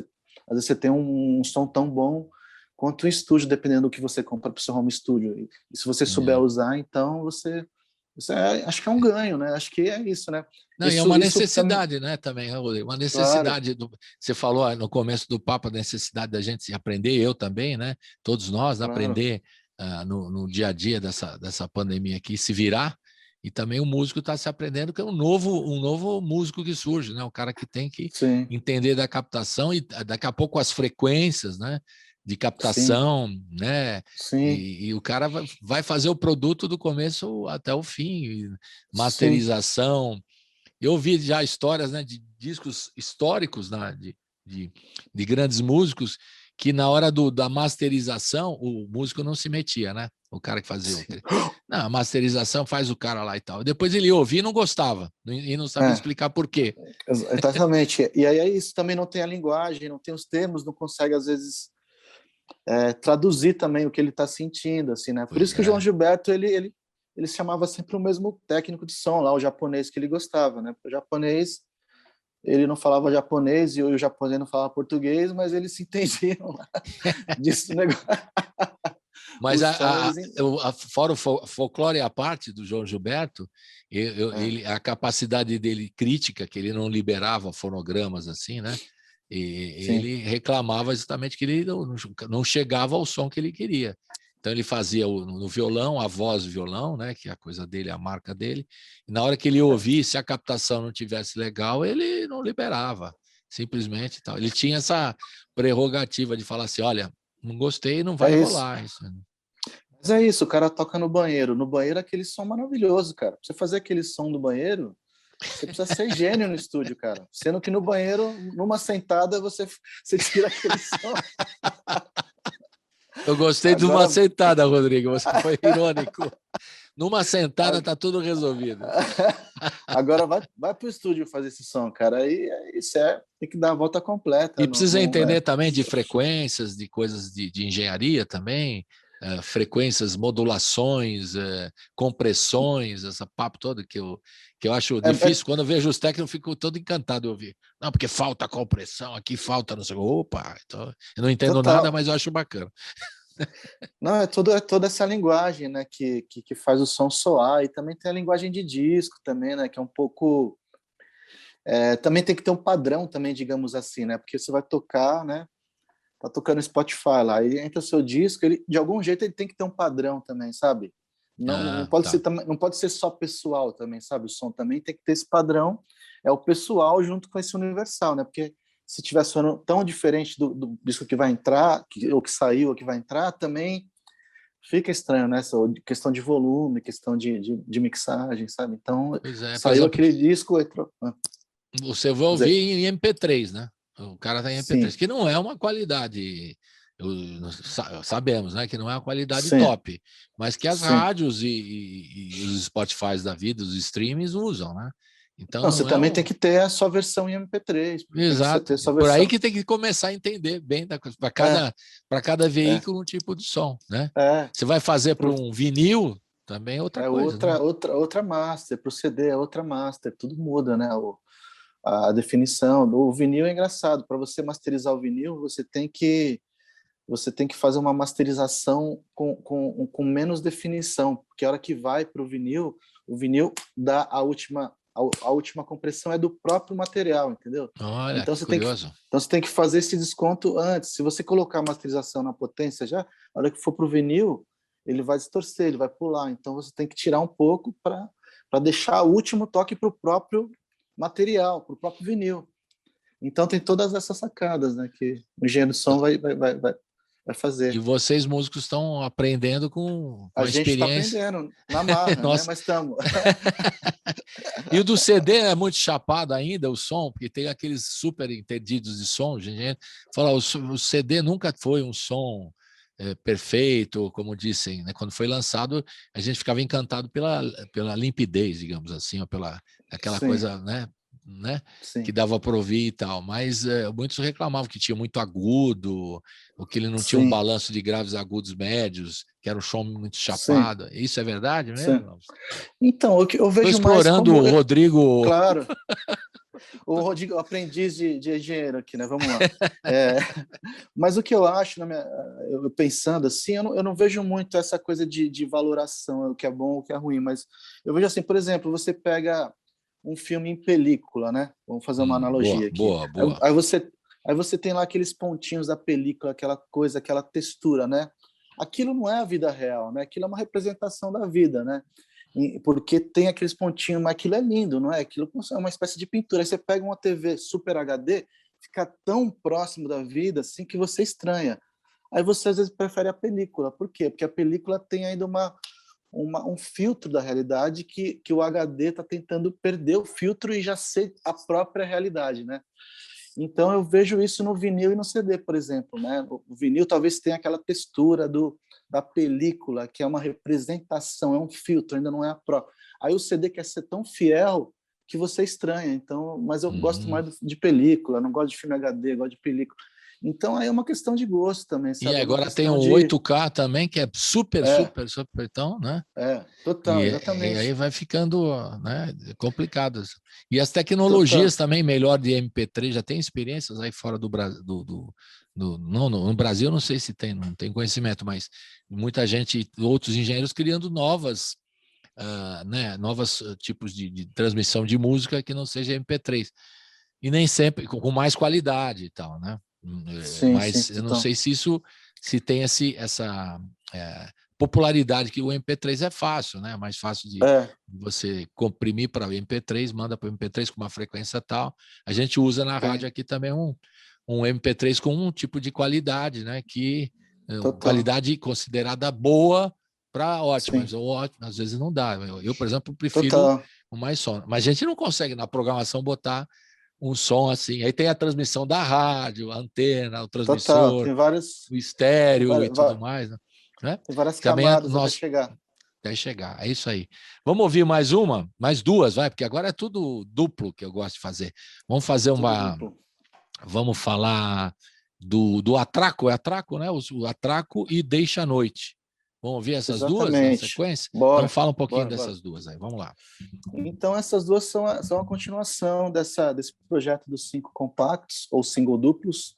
C: vezes você tem um som tão bom quanto um estúdio, dependendo do que você compra para o seu home studio. E se você souber usar, então acho que é um ganho, né? Acho que é isso, né?
B: Não, e é uma necessidade, né, também, Rodrigo? Uma necessidade. Claro. Você falou no começo do papo a necessidade da gente aprender, eu também, né? Todos nós, claro. Aprender no dia a dia dessa pandemia aqui, se virar. E também o músico está se aprendendo, que é um novo músico que surge, né? O cara que tem que entender da captação e daqui a pouco as frequências, né? De captação, né? E o cara vai fazer o produto do começo até o fim, masterização. Eu ouvi já histórias, né, de discos históricos, né, de grandes músicos que na hora da masterização o músico não se metia, né? O cara que fazia não, a masterização faz o cara lá e tal. Depois ele ouvia e não gostava, e não sabia explicar por quê.
C: Exatamente. E aí é isso, também não tem a linguagem, não tem os termos, não consegue, às vezes, traduzir também o que ele está sentindo, assim, né? Por isso que o João Gilberto, ele chamava sempre o mesmo técnico de som lá, o japonês que ele gostava, né? O japonês, ele não falava japonês e o japonês não falava português, mas eles se entendiam lá disso negócio.
B: Mas fora o folclore à parte do João Gilberto, a capacidade dele crítica, que ele não liberava fonogramas assim, né? Ele reclamava justamente que ele não chegava ao som que ele queria. Então ele fazia no violão, a voz do violão, né? Que é a coisa dele, a marca dele. E na hora que ele ouvia, se a captação não tivesse legal, ele não liberava, simplesmente tal. Ele tinha essa prerrogativa de falar assim, olha, não gostei, não vai rolar isso.
C: Mas é isso, o cara toca no banheiro. No banheiro é aquele som maravilhoso, cara. Pra você fazer aquele som do banheiro, você precisa ser gênio no estúdio, cara. Sendo que no banheiro, numa sentada, você tira aquele som.
B: Eu gostei de uma sentada, Rodrigo. Você foi irônico. Numa sentada tá tudo resolvido.
C: Agora vai pro estúdio fazer esse som, cara. Aí isso tem que dar a volta completa.
B: E precisa entender também de frequências, de coisas de engenharia também. Frequências, modulações, compressões, essa papo todo que eu acho difícil. Quando eu vejo os técnicos, eu fico todo encantado de ouvir. Não, porque falta compressão, aqui falta, não sei. Opa, então, eu não entendo nada, mas eu acho bacana.
C: Não, é toda essa linguagem, né, que faz o som soar, e também tem a linguagem de disco também, né, que é um pouco... também tem que ter um padrão também, digamos assim, né, porque você vai tocar, né, tá tocando Spotify lá, e entra o seu disco, ele, de algum jeito ele tem que ter um padrão também, sabe? Não pode ser só pessoal também, sabe? O som também tem que ter esse padrão, é o pessoal junto com esse universal, né? Porque se tiver sonando tão diferente do disco que vai entrar, ou que saiu, ou que vai entrar, também fica estranho, né? Essa questão de volume, questão de mixagem, sabe? Então, saiu aquele disco...
B: Você vai ouvir em MP3, né? O cara tá em MP3, que não é uma qualidade, sabemos, né? Que não é uma qualidade top, mas que as rádios e os Spotify da vida, os streams usam, né? Então
C: você também tem que ter a sua versão em MP3.
B: Exato. Por aí que tem que começar a entender bem para cada veículo um tipo de som, né? Você vai fazer para um vinil também é outra coisa.
C: Outra master, para o CD é outra master, tudo muda, né? A definição do vinil é engraçado. Para você masterizar o vinil, você tem que fazer uma masterização com menos definição, porque a hora que vai para o vinil dá a última compressão é do próprio material, entendeu?
B: Olha,
C: então
B: curioso.
C: Você tem que fazer esse desconto antes. Se você colocar a masterização na potência já, a hora que for para o vinil, ele vai distorcer, ele vai pular. Então você tem que tirar um pouco para deixar o último toque para o próprio material, para o próprio vinil. Então tem todas essas sacadas, né, que o engenheiro de som vai fazer.
B: E vocês músicos estão aprendendo com a experiência.
C: Está aprendendo na marra, né? Mas estamos.
B: E o do CD é muito chapado ainda, o som, porque tem aqueles super entendidos de som, gente fala, o CD nunca foi um som perfeito, como dizem, né? Quando foi lançado, a gente ficava encantado pela limpidez, digamos assim, ou aquela coisa, né? Que dava para ouvir e tal, mas muitos reclamavam que tinha muito agudo, ou que ele não tinha um balanço de graves agudos médios, que era um som muito chapado. Isso é verdade mesmo?
C: Então, eu vejo
B: explorando
C: mais
B: o Rodrigo.
C: Claro. O Rodrigo, aprendiz de engenheiro aqui, né? Vamos lá. Mas o que eu acho, eu pensando assim, eu não vejo muito essa coisa de valoração, o que é bom, o que é ruim, mas eu vejo assim, por exemplo, você pega um filme em película, né? Vamos fazer uma analogia aqui.
B: Boa.
C: Aí você tem lá aqueles pontinhos da película, aquela coisa, aquela textura, né? Aquilo não é a vida real, né? Aquilo é uma representação da vida, né? Porque tem aqueles pontinhos, mas aquilo é lindo, não é? Aquilo é uma espécie de pintura. Aí você pega uma TV Super HD, fica tão próximo da vida assim que você estranha. Aí você às vezes prefere a película. Por quê? Porque a película tem ainda um filtro da realidade que o HD está tentando perder o filtro e já ser a própria realidade, né? Então eu vejo isso no vinil e no CD, por exemplo, né? O vinil talvez tenha aquela textura da película, que é uma representação, é um filtro, ainda não é a própria. Aí o CD quer ser tão fiel que você estranha. Então, mas eu gosto mais de película, não gosto de filme HD, gosto de película. Então aí é uma questão de gosto também, sabe?
B: E agora tem o 8K também, que é super, então, né?
C: Total, exatamente.
B: E aí vai ficando, né, complicado. E as tecnologias também, melhor de MP3, já tem experiências aí fora do Brasil, no Brasil não sei se tem, não tem conhecimento, mas muita gente, outros engenheiros criando novos tipos de transmissão de música que não seja MP3. E nem sempre, com mais qualidade e tal, né? Mas eu não sei se tem essa popularidade, que o MP3 é fácil, né? Mais fácil de você comprimir para o MP3, manda para o MP3 com uma frequência tal. A gente usa na rádio aqui também um MP3 com um tipo de qualidade, né? Que qualidade considerada boa para ótima, mas ótimo às vezes não dá. Eu, por exemplo, prefiro o mais som. Mas a gente não consegue na programação botar um som assim. Aí tem a transmissão da rádio, a antena, o transmissor,
C: tem vários,
B: o estéreo e tudo mais, né?
C: Tem várias
B: também
C: camadas até chegar.
B: Até chegar, é isso aí. Vamos ouvir mais duas, vai, porque agora é tudo duplo que eu gosto de fazer. Vamos fazer vamos falar do Atraco, é Atraco, né? O Atraco e Deixa a Noite. Vamos ouvir essas duas na sequência?
C: Bora,
B: então fala um pouquinho dessas duas aí, vamos lá.
C: Então essas duas são a continuação desse projeto dos 5 compactos, ou single duplos,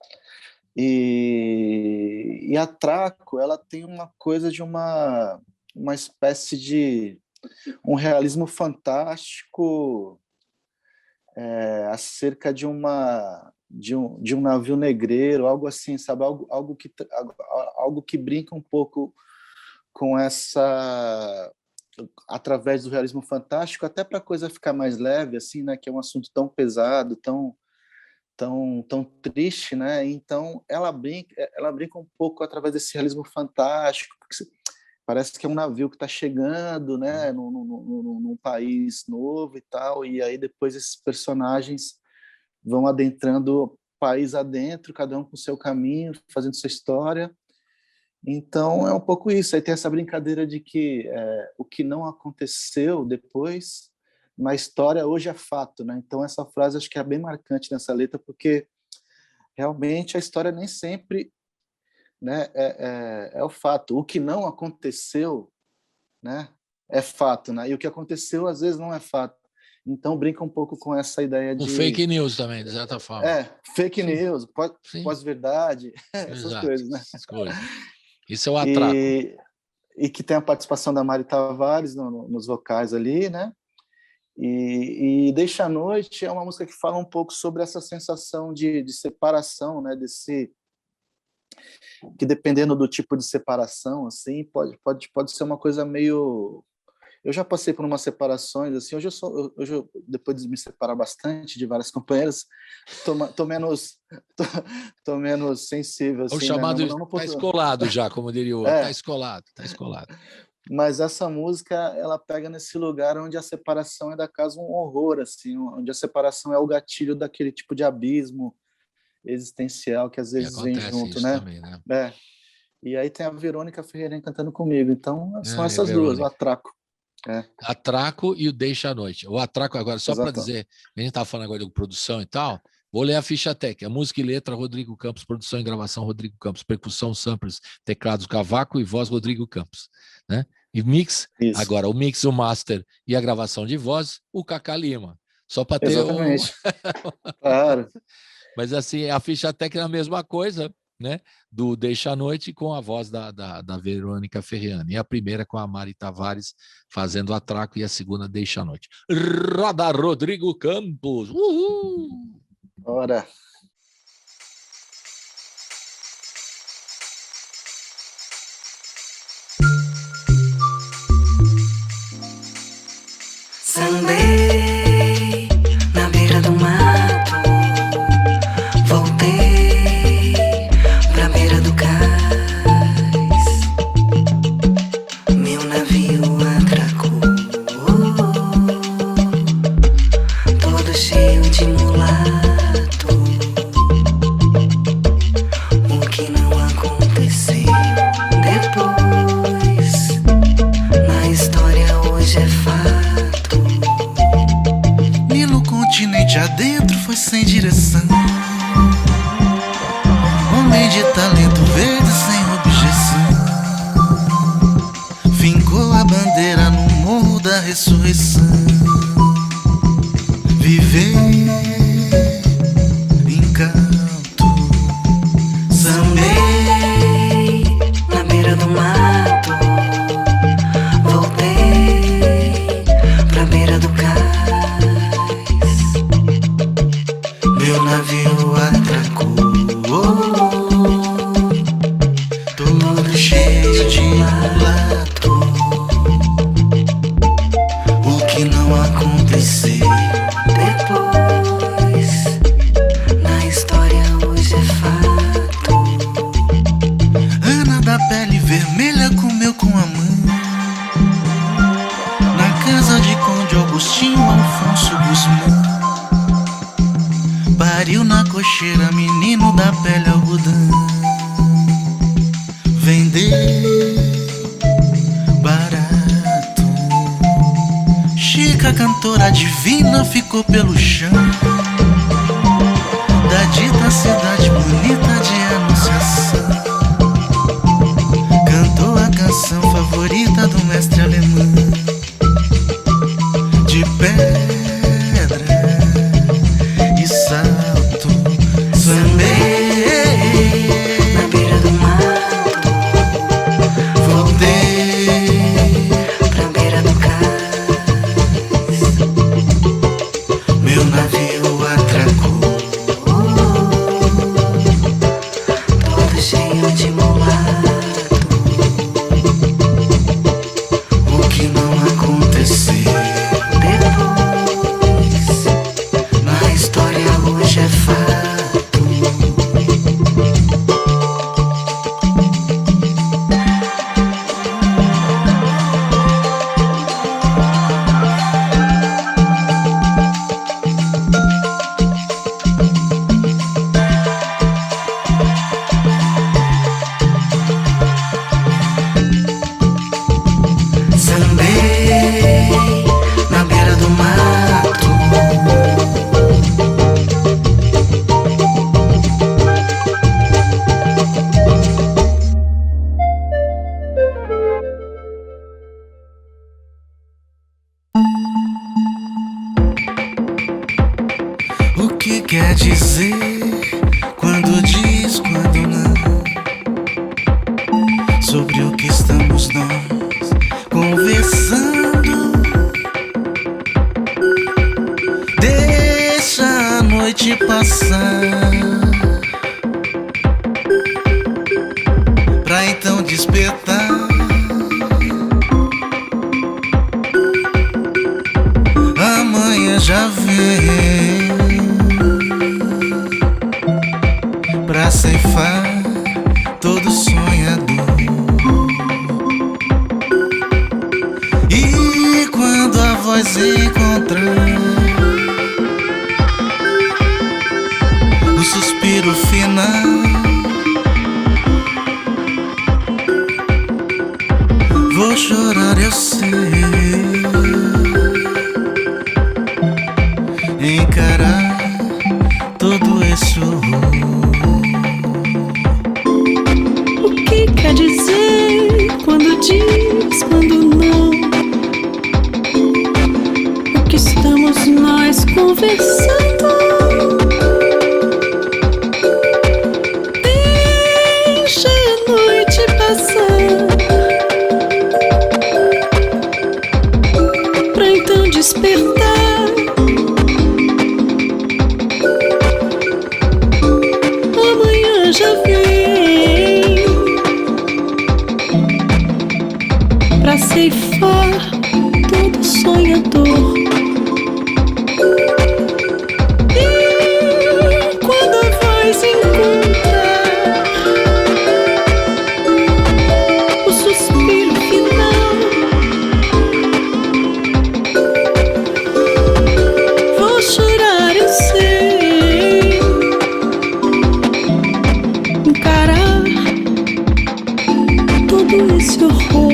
C: e a Atraco, ela tem uma coisa de uma espécie de um realismo fantástico acerca de um navio negreiro, algo assim, sabe? Algo que brinca um pouco com através do realismo fantástico, até para a coisa ficar mais leve, assim, né? Que é um assunto tão pesado, tão triste, né? Então ela brinca um pouco através desse realismo fantástico, porque parece que é um navio que está chegando, né? Num país novo e tal, e aí depois esses personagens vão adentrando o país adentro, cada um com o seu caminho, fazendo sua história. Então é um pouco isso. Aí tem essa brincadeira de que o que não aconteceu depois na história hoje é fato, né? Então essa frase acho que é bem marcante nessa letra, porque realmente a história nem sempre, né, é o fato. O que não aconteceu, né, é fato, né? E o que aconteceu às vezes não é fato. Então brinca um pouco com essa ideia de
B: fake news também, de certa forma.
C: Fake news, pós-verdade, essas coisas, né?
B: Essas coisas. Isso é o Atraco.
C: E que tem a participação da Mari Tavares nos vocais ali, né? E Deixa a Noite é uma música que fala um pouco sobre essa sensação de separação, né? Que dependendo do tipo de separação, assim, pode ser uma coisa meio... Eu já passei por umas separações, assim, hoje eu, depois de me separar bastante de várias companheiras, tô menos sensível. Assim,
B: o chamado
C: né?
B: tá escolado já, como diria o outro, tá escolado.
C: Mas essa música, ela pega nesse lugar onde a separação é da casa um horror, assim, onde a separação é o gatilho daquele tipo de abismo existencial que às vezes vem junto, né?
B: Também, né?
C: E aí tem a Verônica Ferreiren cantando comigo, então são essas duas, o Atraco.
B: Atraco e o Deixa a Noite. O Atraco, agora, só para dizer, a gente estava falando agora de produção e tal, vou ler a ficha técnica. Música e letra, Rodrigo Campos. Produção e gravação, Rodrigo Campos. Percussão, samplers, teclados, cavaco e voz, Rodrigo Campos. Né? E mix, agora, o mix, o master e a gravação de voz, o Cacá Lima. Só para ter
C: Exatamente. Claro.
B: Mas assim, a ficha técnica é a mesma coisa, né? Do Deixa a Noite com a voz da Verônica Ferreiren. E a primeira com a Mari Tavares fazendo o Atraco e a segunda Deixa a Noite. Roda Rodrigo Campos. Uhul!
C: Ora.
E: Sambei na beira do mato, voltei pra beira do cais, meu navio atracou, todo cheio de mulatos.
D: de talento verde sem objeção, fincou a bandeira no morro da ressurreição. Viver incauto,
E: Sambei na beira do mato, voltei pra beira do cais.
D: meu navio atracou, todo cheio de mulato. O que não aconteceu
E: Depois, na história hoje é fato.
D: Ana da pele vermelha comeu com a mãe, na casa de Conde Agostinho Alfonso Guzmão. Pariu na cocheira menino da pele algodão. Vender barato, Chica, cantora divina, ficou pelo chão da dita cidade bonita de Anunciação. Cantou a canção favorita do mestre alemão, de pedra e salto. Sambei
E: Na beira do mato,
D: voltei,
E: pra beira do cais.
D: meu navio atracou,
E: Todo cheio de mulato.
D: o que não aconteceu
E: Depois,
D: na história
E: hoje é fato.
D: Sambei na beira do mato, o que quer dizer quando diz, quando não? Sobre o que estamos nós conversando. Deixa a noite passar, pra então despertar. Amanhã já vem pra ceifar todo sonhador. E quando a voz encontrar o suspiro final, vou chorar, eu sei, encarar todo esse horror.
F: O que quer dizer quando diz, quando não? O que estamos nós conversando? Deixa a noite passar, pra então despertar. Amanhã já vem pra ceifar todo sonhador. E quando a voz encontrar o suspiro final, vou chorar, eu sei, encarar todo esse horror.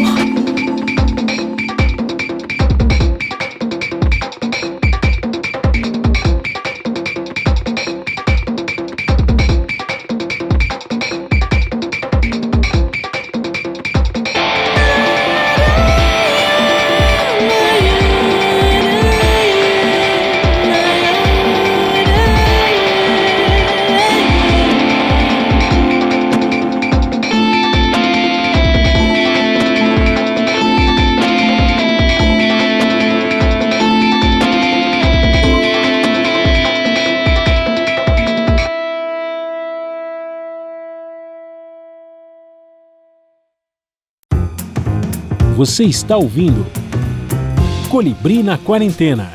A: Você está ouvindo Colibri na Quarentena.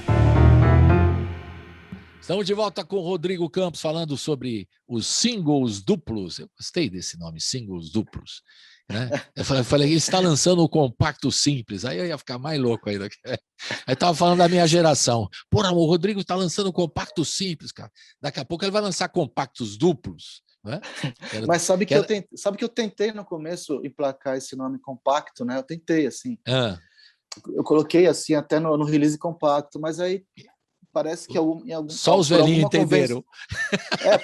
B: Estamos de volta com o Rodrigo Campos falando sobre os singles duplos. Eu gostei desse nome, singles duplos. Né? Eu falei, ele está lançando o compacto simples. Aí eu ia ficar mais louco ainda. Aí estava falando da minha geração. Porra, o Rodrigo está lançando o compacto simples, cara. Daqui a pouco ele vai lançar compactos duplos. Né?
C: Mas sabe que eu tentei no começo emplacar esse nome compacto, né? Eu tentei, assim. Eu coloquei assim até no release compacto, mas aí parece que
B: só os velhinhos entenderam.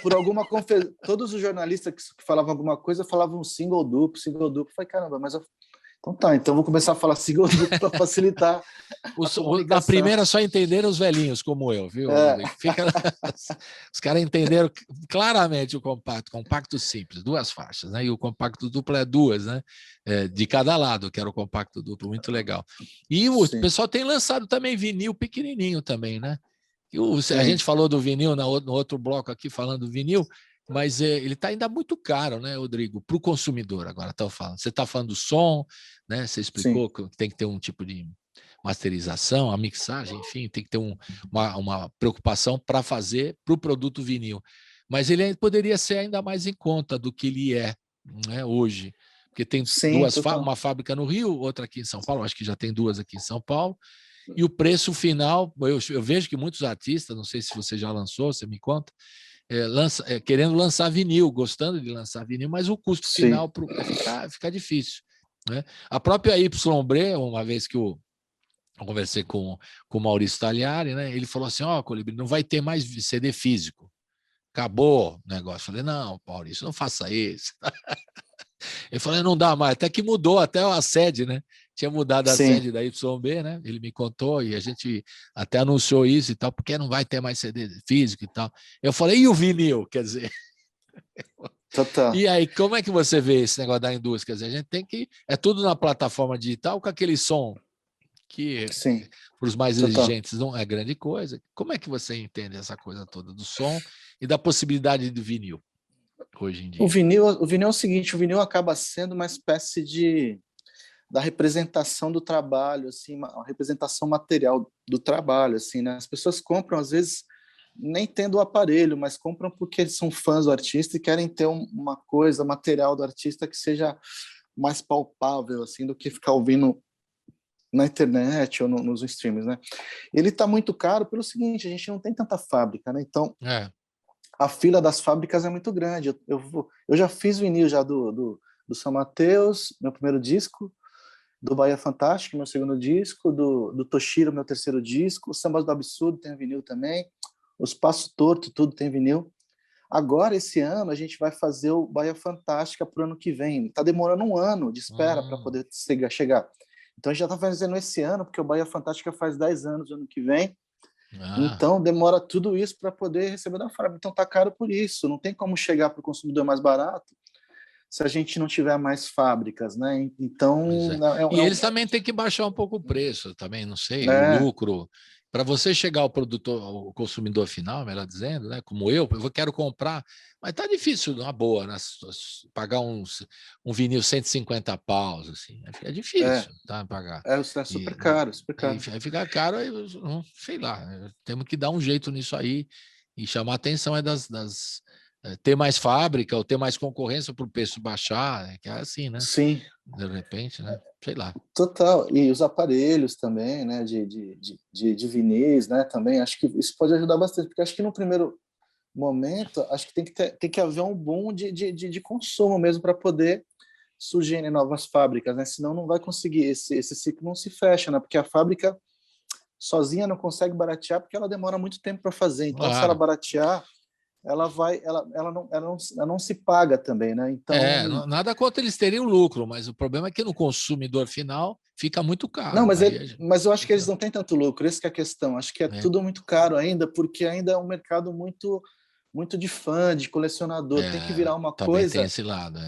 C: Por alguma conferência, todos os jornalistas que falavam alguma coisa falavam single duplo. Eu falei, caramba, mas então vou começar a falar single duplo para facilitar.
B: Na primeira só entenderam os velhinhos, como eu, viu? Os caras entenderam claramente o compacto simples, 2 faixas, né? E o compacto duplo é 2, né? De cada lado, que era o compacto duplo, muito legal. E o pessoal tem lançado também vinil pequenininho também, né? A gente falou do vinil no outro bloco aqui, falando do vinil, mas ele está ainda muito caro, né, Rodrigo, para o consumidor agora. Você está falando do som, né? Você explicou que tem que ter um tipo de masterização, a mixagem, enfim, tem que ter uma preocupação para fazer para o produto vinil. Mas ele poderia ser ainda mais em conta do que ele é, né, hoje. Porque tem uma fábrica no Rio, outra aqui em São Paulo, acho que já tem 2 aqui em São Paulo. E o preço final, eu vejo que muitos artistas, não sei se você já lançou, você me conta, querendo lançar vinil, gostando de lançar vinil, mas o custo final fica difícil. Né? A própria YB, uma vez que eu conversei com o Maurício Tagliari, né? Ele falou assim, Colibri, não vai ter mais CD físico. Acabou o negócio. Eu falei, não, Maurício, não faça isso. Ele falou, não dá mais, até que mudou até a sede, né? Tinha mudado a sede da YB, né? Ele me contou e a gente até anunciou isso e tal, porque não vai ter mais CD físico e tal. Eu falei, e o vinil? Quer dizer...
C: Total.
B: E aí, como é que você vê esse negócio da indústria? Quer dizer, a gente tem que... É tudo na plataforma digital, com aquele som que, para os mais exigentes, não é grande coisa. Como é que você entende essa coisa toda do som e da possibilidade do vinil hoje em dia?
C: O vinil é o seguinte, o vinil acaba sendo uma espécie da representação do trabalho, assim, uma representação material do trabalho, assim, né? As pessoas compram, às vezes, nem tendo o aparelho, mas compram porque são fãs do artista e querem ter uma coisa material do artista que seja mais palpável, assim, do que ficar ouvindo na internet ou nos streams, né? Ele está muito caro pelo seguinte, a gente não tem tanta fábrica, né? Então, a fila das fábricas é muito grande. Eu já fiz vinil já do São Mateus, meu primeiro disco, do Bahia Fantástico, meu segundo disco, do Toshiro, meu terceiro disco, o Sambas do Absurdo tem vinil também, os Passo Torto, tudo tem vinil. Agora, esse ano, a gente vai fazer o Bahia Fantástica para o ano que vem. Está demorando 1 ano de espera para poder chegar. Então, a gente já está fazendo esse ano, porque o Bahia Fantástica faz 10 anos ano que vem. Então, demora tudo isso para poder receber da fábrica. Então, está caro por isso. Não tem como chegar para o consumidor mais barato se a gente não tiver mais fábricas, né? Então...
B: E eles também têm que baixar um pouco o preço, também, não sei, o lucro... Para você chegar ao produtor, ao consumidor final, melhor dizendo, né? Como eu quero comprar, mas tá difícil, na boa, né? Pagar um vinil 150 paus, assim, é difícil, tá? Pagar.
C: É super caro, super caro.
B: Aí fica caro, aí, sei lá, temos que dar um jeito nisso aí e chamar a atenção ter mais fábrica ou ter mais concorrência para o preço baixar, né? Que é assim, né?
C: Sim.
B: De repente, né? Sei lá.
C: Total. E os aparelhos também, né? De vinis, né? Também acho que isso pode ajudar bastante, porque acho que no primeiro momento acho que tem que haver um boom de consumo mesmo para poder surgirem novas fábricas, né? Senão não vai conseguir, esse ciclo não se fecha, né? Porque a fábrica sozinha não consegue baratear porque ela demora muito tempo para fazer. Então, se ela baratear, ela não se paga também, né? Então,
B: nada contra eles terem o lucro, mas o problema é que no consumidor final fica muito caro.
C: Não, mas eu acho que eles não têm tanto lucro, essa que é a questão. Acho que é tudo muito caro ainda, porque ainda é um mercado muito, muito de fã, de colecionador. Tem que virar uma coisa...
B: Tem esse lado,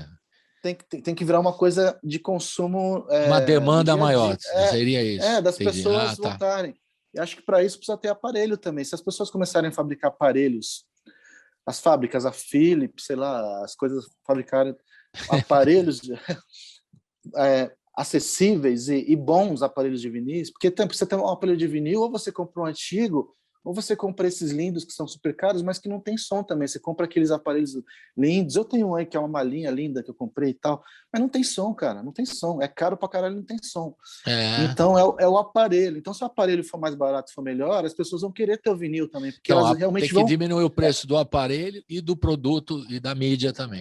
C: Tem que virar uma coisa de consumo...
B: uma demanda maior, seria isso.
C: Das pessoas voltarem. E acho que para isso precisa ter aparelho também. Se as pessoas começarem a fabricar aparelhos, as fábricas, a Philips, sei lá, as coisas fabricarem aparelhos acessíveis e bons aparelhos de vinil, porque você tem um aparelho de vinil, ou você compra um antigo, ou você compra esses lindos que são super caros, mas que não tem som também. Você compra aqueles aparelhos lindos. Eu tenho um aí que é uma malinha linda que eu comprei e tal, mas não tem som, cara, não tem som. É caro pra caralho, não tem som. Então é o aparelho. Então, se o aparelho for mais barato, for melhor, as pessoas vão querer ter o vinil também, porque
B: Então,
C: elas realmente
B: tem que diminuir o preço do aparelho e do produto e da mídia também.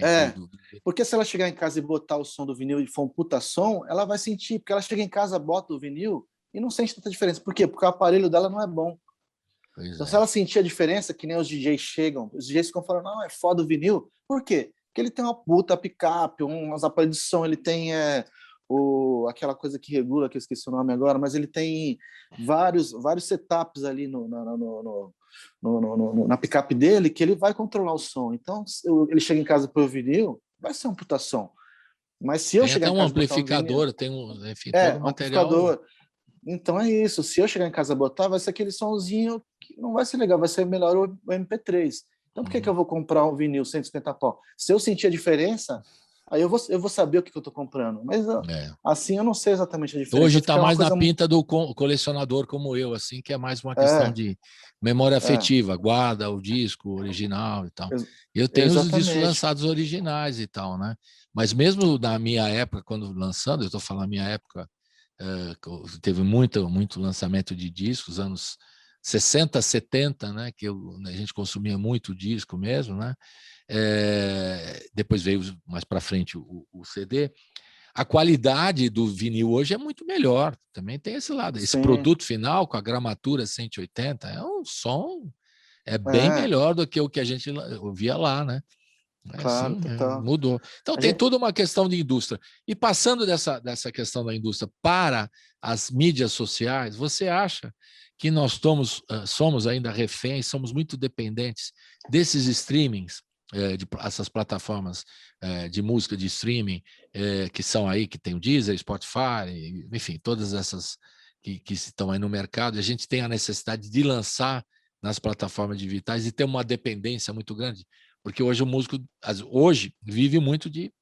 C: Porque se ela chegar em casa e botar o som do vinil e for um puta som, ela vai sentir, porque ela chega em casa, bota o vinil e não sente tanta diferença. Por quê? Porque o aparelho dela não é bom. Então, se ela sentir a diferença, que nem os DJs chegam, os DJs ficam falando, não, é foda o vinil. Por quê? Porque ele tem uma puta picape, umas aparelhos de som, ele tem aquela coisa que regula, que eu esqueci o nome agora, mas ele tem vários setups ali na picape dele, que ele vai controlar o som. Então, se ele chega em casa para o vinil, vai ser um puta som. Mas se eu chegar em casa...
B: Tem um amplificador,
C: vinil,
B: tem enfim, todo o material...
C: amplificador. Então é isso, se eu chegar em casa e botar, vai ser aquele somzinho que não vai ser legal, vai ser melhor o MP3. Então por que eu vou comprar um vinil 150 pau? Se eu sentir a diferença, aí eu vou saber o que eu estou comprando. Mas assim eu não sei exatamente a diferença.
B: Hoje está mais na pinta do colecionador como eu, assim, que é mais uma questão de memória afetiva, guarda o disco original e tal. Eu tenho os discos lançados originais e tal, né? Mas mesmo na minha época, quando lançando, eu estou falando minha época, teve muito lançamento de discos, anos 60, 70, né, que a gente consumia muito disco mesmo, né? Depois veio mais para frente o CD. A qualidade do vinil hoje é muito melhor, também tem esse lado. Esse produto final, com a gramatura 180, é um som bem melhor do que o que a gente ouvia lá, né?
C: Claro,
B: mudou. Então tem toda uma questão de indústria. E passando dessa questão da indústria para as mídias sociais, você acha que nós somos ainda reféns, somos muito dependentes desses streamings, essas plataformas de música de streaming que são aí, que tem o Deezer, Spotify, enfim, todas essas que estão aí no mercado. A gente tem a necessidade de lançar nas plataformas digitais e ter uma dependência muito grande, porque hoje o músico vive muito de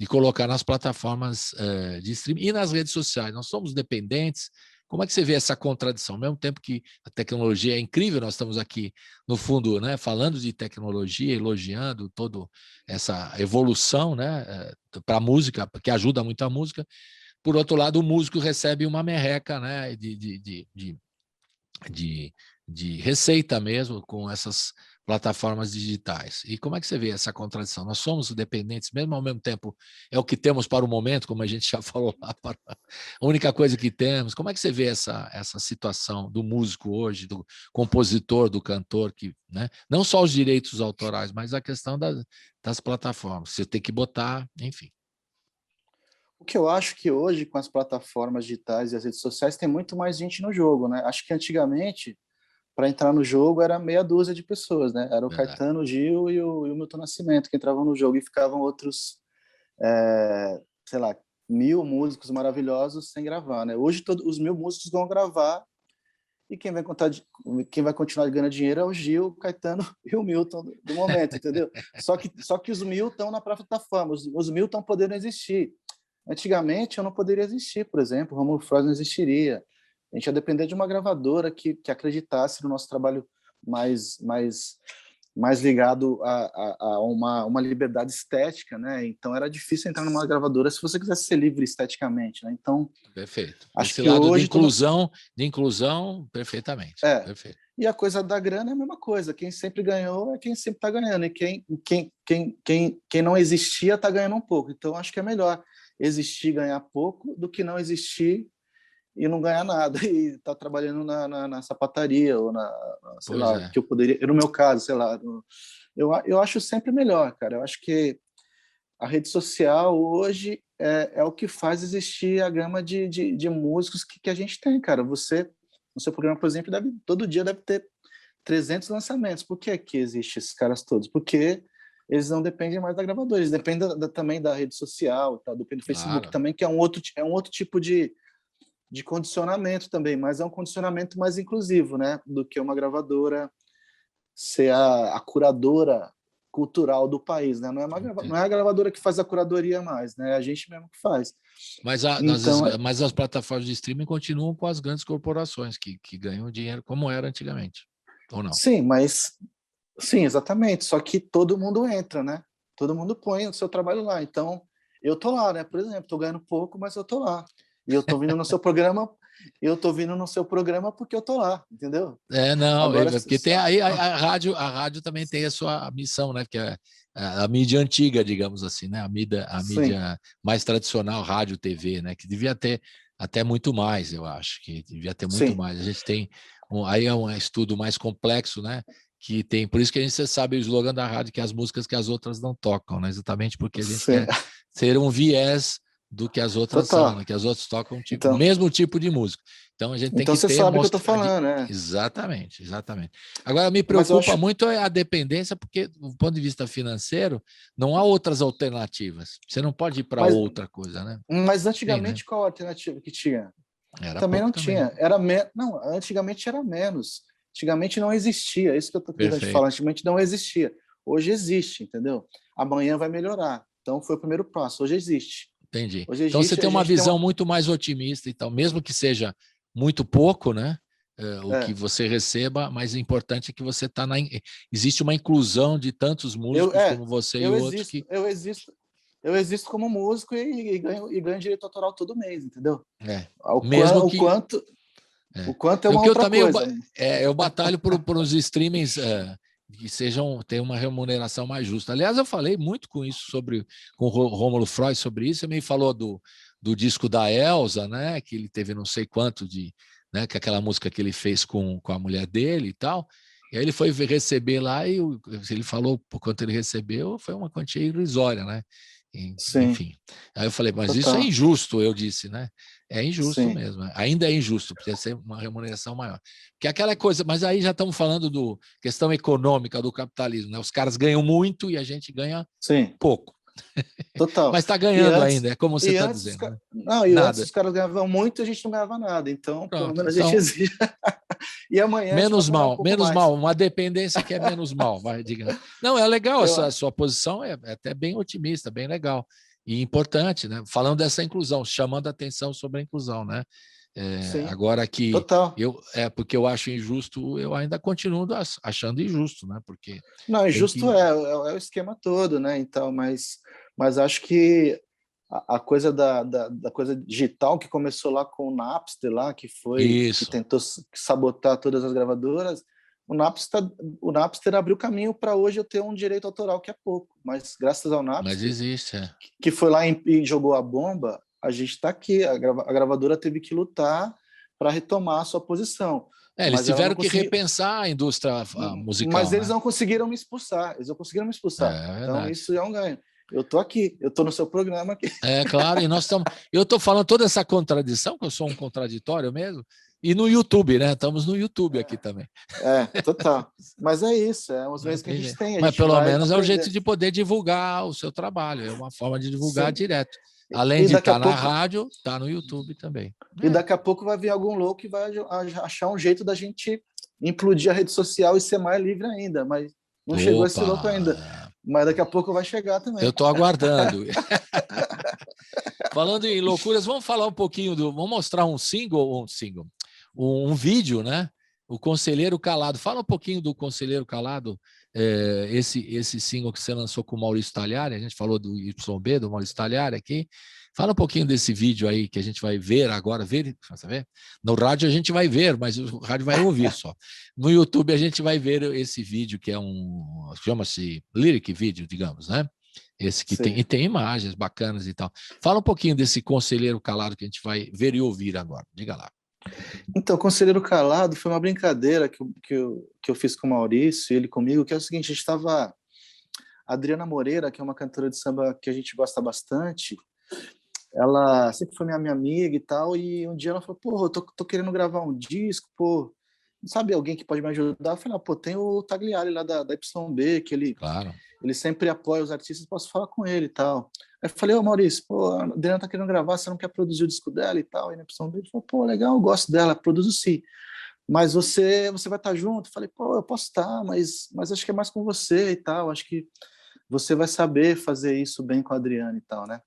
B: colocar nas plataformas de streaming e nas redes sociais. Nós somos dependentes. Como é que você vê essa contradição? Ao mesmo tempo que a tecnologia é incrível, nós estamos aqui, no fundo, né, falando de tecnologia, elogiando toda essa evolução, né, para a música, que ajuda muito a música. Por outro lado, o músico recebe uma merreca, né, de receita mesmo com essas plataformas digitais. E como é que você vê essa contradição? Nós somos dependentes, mesmo ao mesmo tempo é o que temos para o momento, como a gente já falou lá, a única coisa que temos. Como é que você vê essa situação do músico hoje, do compositor, do cantor, que, né, não só os direitos autorais, mas a questão das plataformas, você tem que botar, enfim.
C: O que eu acho que hoje, com as plataformas digitais e as redes sociais, tem muito mais gente no jogo, né? Acho que antigamente, para entrar no jogo, era meia dúzia de pessoas, né? Era o Caetano, o Gil e o Milton Nascimento que entravam no jogo, e ficavam outros, sei lá, 1000 músicos maravilhosos sem gravar, né? Hoje os 1000 músicos vão gravar, e quem vai continuar ganhando dinheiro é o Gil, o Caetano e o Milton do momento, entendeu? Só que os 1000 estão na plataforma, os 1000 estão podendo existir. Antigamente eu não poderia existir, por exemplo, o Romulo Frois não existiria. A gente ia depender de uma gravadora que acreditasse no nosso trabalho mais ligado a uma liberdade estética, né? Então era difícil entrar numa gravadora se você quisesse ser livre esteticamente, né? Então,
B: perfeito.
C: Acho
B: Esse
C: que
B: lado
C: hoje
B: de inclusão, perfeitamente. Perfeito.
C: E a coisa da grana é a mesma coisa. Quem sempre ganhou é quem sempre está ganhando, e quem não existia está ganhando um pouco. Então acho que é melhor existir e ganhar pouco do que não existir e não ganhar nada e tá trabalhando na sapataria ou sei lá, que eu poderia, no meu caso, sei lá, eu acho sempre melhor, cara. Eu acho que a rede social hoje é o que faz existir a gama de músicos que a gente tem, cara. Você, no seu programa, por exemplo, todo dia deve ter 300 lançamentos. Por que existem esses caras todos? Porque eles não dependem mais da gravadora, eles dependem também da rede social, tá? Depende do Facebook também, que é um outro tipo de condicionamento também, mas é um condicionamento mais inclusivo, né? Do que uma gravadora ser a curadora cultural do país, né? Não é a gravadora que faz a curadoria mais, né? É a gente mesmo que faz.
B: Mas,
C: Então,
B: mas as plataformas de streaming continuam com as grandes corporações que ganham dinheiro como era antigamente, ou não?
C: sim, exatamente. Só que todo mundo entra, né? Todo mundo põe o seu trabalho lá. Então, eu tô lá, né? Por exemplo, tô ganhando pouco, mas eu tô lá. E eu tô vindo no seu programa, porque eu tô lá, entendeu?
B: Não,
C: Agora,
B: porque tem aí a rádio também tem a sua missão, né? Que é a mídia antiga, digamos assim, né? A
C: sim,
B: mídia mais tradicional, rádio, TV, né? Que devia ter até muito mais, eu acho, que devia ter muito
C: sim,
B: mais. A gente tem aí é um estudo mais complexo, né? Que tem, por isso que a gente sabe o slogan da rádio, que é as músicas que as outras não tocam, né? Exatamente porque a gente
C: sim.
B: quer ter um viés do que as outras são,
C: Total.
B: né? Que as outras tocam o
C: Então,
B: mesmo tipo de música. Então a gente tem
C: então
B: que
C: você
B: ter
C: sabe o que eu tô
B: mostrar.
C: falando, né?
B: Exatamente. Agora me
C: Mas eu
B: preocupa
C: acho,
B: muito a dependência, porque do ponto de vista financeiro, não há outras alternativas. Você não pode ir para
C: mas,
B: outra coisa, né?
C: mas
B: Tem, né?
C: antigamente qual a alternativa que tinha?
B: Era
C: Também
B: pouco
C: não
B: também.
C: tinha. Não, antigamente era menos. Antigamente não existia. É isso que eu tô tentando te falar.
B: Perfeito.
C: Antigamente não existia. Hoje existe, entendeu? Amanhã vai melhorar. Então foi o primeiro passo. Hoje existe.
B: Entendi.
C: Hoje
B: Então você
C: existe,
B: tem
C: a
B: uma
C: gente tem
B: visão
C: uma.
B: muito mais otimista e tal, mesmo que seja muito pouco, né? O que
C: É,
B: você receba, mas o importante é que você está na. Existe uma inclusão de tantos
C: eu,
B: músicos
C: é,
B: como você e
C: eu
B: outros
C: existo,
B: que.
C: eu existo, eu existo como músico e ganho direito autoral todo mês, entendeu?
B: É,
C: O,
B: mesmo
C: o
B: que.
C: quanto,
B: É.
C: o quanto é
B: O
C: uma
B: que eu
C: outra
B: também
C: coisa.
B: eu batalho por uns streamings que tenham uma remuneração mais justa. Aliás, eu falei muito com o Rômulo Freud sobre isso. Ele me falou do disco da Elza, né? Que ele teve não sei quanto de, né? Que aquela música que ele fez com a mulher dele e tal. E aí ele foi receber lá e ele falou por quanto ele recebeu, foi uma quantia irrisória, né?
C: Sim,
B: Enfim. Aí eu falei, mas isso é
C: total.
B: injusto, eu disse, né? É injusto
C: Sim.
B: mesmo, ainda é injusto, precisa ser uma remuneração maior. Porque aquela coisa, mas aí já estamos falando do questão econômica do capitalismo, né? Os caras ganham muito e a gente ganha
C: Sim,
B: pouco.
C: total.
B: Mas está
C: E
B: ganhando
C: antes,
B: ainda, é como você
C: e
B: está
C: antes,
B: dizendo, né?
C: não, antes
B: Nada.
C: os caras ganhavam muito e a gente não ganhava nada. Então, pelo
B: Pronto.
C: menos a gente
B: Então,
C: exige. E amanhã a gente vai ganhar um pouco
B: menos
C: mais.
B: mal, uma dependência que é menos mal, vai, digamos. Não, é legal,
C: Eu,
B: a sua posição é até bem otimista, bem legal. E importante, né? Falando dessa inclusão, chamando a atenção sobre a inclusão, né?
C: sim,
B: Agora que
C: total.
B: porque eu acho injusto, eu ainda continuo achando injusto, né? Porque
C: Não,
B: tem
C: justo
B: que.
C: é o esquema todo, né? Então, mas acho que a coisa da coisa digital que começou lá com o Napster lá, que
B: Isso,
C: tentou sabotar todas as gravadoras, o Napster abriu caminho para hoje eu ter um direito autoral que é pouco, mas graças ao
B: mas
C: Napster,
B: existe.
C: que foi lá e jogou a bomba, a gente está aqui. A gravadora teve que lutar para retomar a sua posição,
B: Eles
C: mas ela não
B: tiveram que
C: conseguiu.
B: repensar a indústria
C: Mas
B: musical,
C: eles
B: né?
C: não conseguiram me expulsar. Eles não conseguiram me expulsar.
B: É
C: Então
B: verdade.
C: isso é um ganho. Eu tô aqui, eu tô no seu programa aqui.
B: É claro, e nós estamos. Eu estou falando toda essa contradição, que eu sou um contraditório mesmo, e no YouTube, né? Estamos no YouTube aqui também.
C: Total. Mas é isso, é os
B: Não
C: meios que a
B: tem
C: gente
B: jeito.
C: tem, a
B: Mas
C: gente
B: pelo
C: vai
B: menos é o jeito
C: aprender.
B: de poder divulgar o seu trabalho, é uma forma de divulgar
C: Sim.
B: direto. Além
C: E
B: de
C: daqui a
B: estar na
C: pouco,
B: rádio, está no YouTube também.
C: e daqui a pouco vai vir algum louco e vai achar um jeito da gente implodir a rede social e ser mais livre ainda, mas não chegou esse louco ainda.
B: Opa!
C: Mas daqui a pouco vai chegar
B: Eu
C: também.
B: estou aguardando. Falando em loucuras, vamos falar um pouquinho vamos mostrar um vídeo, né? O Conselheiro Calado. Fala um pouquinho do Conselheiro Calado, esse single que você lançou com o Maurício Talhari. A gente falou do YB, do Maurício Talhari aqui. Fala um pouquinho desse vídeo aí que a gente vai ver agora. Você vê? No rádio a gente vai ver, mas o rádio vai ouvir só. No YouTube a gente vai ver esse vídeo que é chama-se lyric video, digamos, né? Esse que tem, e tem imagens bacanas e tal. Fala um pouquinho desse Conselheiro Calado que a gente vai ver e ouvir agora. Diga lá.
C: Então, Conselheiro Calado foi uma brincadeira que eu fiz com o Maurício e ele comigo, que é o seguinte: a gente estava. A Adriana Moreira, que é uma cantora de samba que a gente gosta bastante, ela sempre foi minha amiga e tal, e um dia ela falou: pô, eu tô querendo gravar um disco, pô, sabe alguém que pode me ajudar? Eu falei: pô, tem o Tagliari lá da YB, que
B: Claro.
C: ele sempre apoia os artistas, posso falar com ele e tal. Aí eu falei: ô Maurício, pô, a Adriana tá querendo gravar, você não quer produzir o disco dela e tal? E na YB ele falou: pô, legal, eu gosto dela, produzo sim. mas você vai estar junto? Eu falei, pô, eu posso estar, mas acho que é mais com você e tal, acho que você vai saber fazer isso bem com a Adriana e tal, né?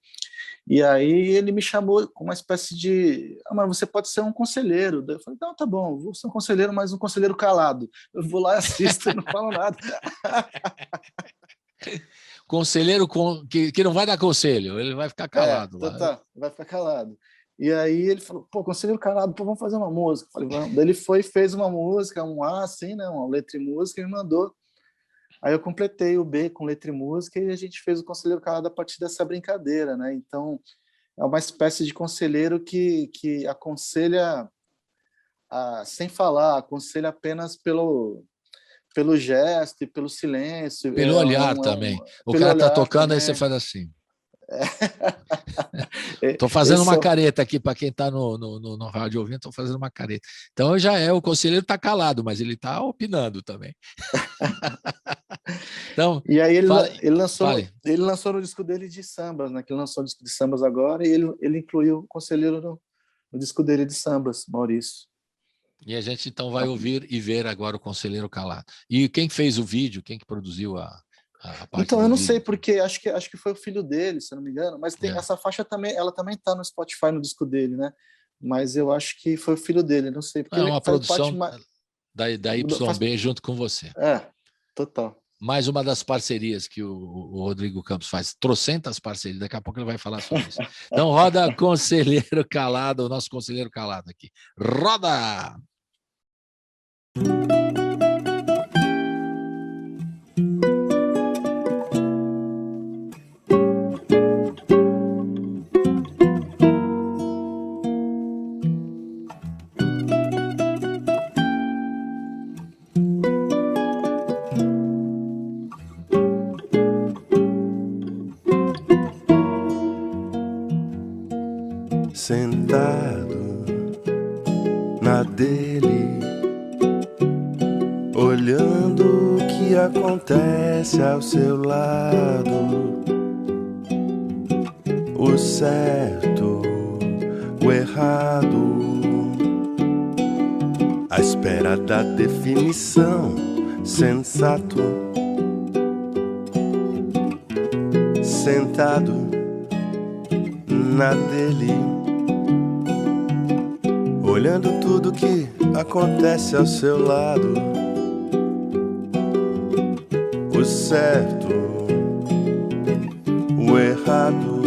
C: E aí ele me chamou com uma espécie de, mas você pode ser um conselheiro. Daí eu falei, não, tá bom, vou ser um conselheiro, mas um conselheiro calado. Eu vou lá e assisto e não falo nada.
B: Conselheiro que não vai dar conselho, ele vai ficar calado.
C: Tá, vai ficar calado. E aí ele falou, pô, conselheiro calado, pô, vamos fazer uma música. Eu falei, vamos. Daí ele foi e fez uma música, um A assim, né, uma letra e música, e me mandou. Aí eu completei o B com letra e música e a gente fez o Conselheiro Calado a partir dessa brincadeira, né? Então, é uma espécie de conselheiro que aconselha sem falar, aconselha apenas pelo gesto e pelo silêncio.
B: Pelo olhar também. O cara está tocando, também. Aí você faz assim. Estou fazendo uma careta aqui para quem está no rádio ouvindo, estou fazendo uma careta. Então o conselheiro está calado, mas ele está opinando também. Então,
C: e aí ele lançou no disco dele de sambas, né? Que ele lançou o disco de sambas agora, e ele incluiu o conselheiro no disco dele de sambas, Maurício.
B: E a gente então vai ouvir e ver agora o Conselheiro Calado. E quem fez o vídeo, quem que produziu a parte
C: então, eu não
B: vídeo?
C: sei, porque acho que foi o filho dele, se eu não me engano, mas tem essa faixa também, ela também está no Spotify, no disco dele, né? Mas eu acho que foi o filho dele, não sei. Porque
B: é uma produção da YB junto com você.
C: Total.
B: Mais uma das parcerias que o Rodrigo Campos faz, trocentas parcerias, daqui a pouco ele vai falar sobre isso. Então roda Conselheiro Calado, o nosso Conselheiro Calado aqui. Roda!
G: Sentado na dele, olhando o que acontece ao seu lado, o certo, o errado, à espera da definição, sensato, sentado na dele, olhando tudo que acontece ao seu lado, o certo, o errado,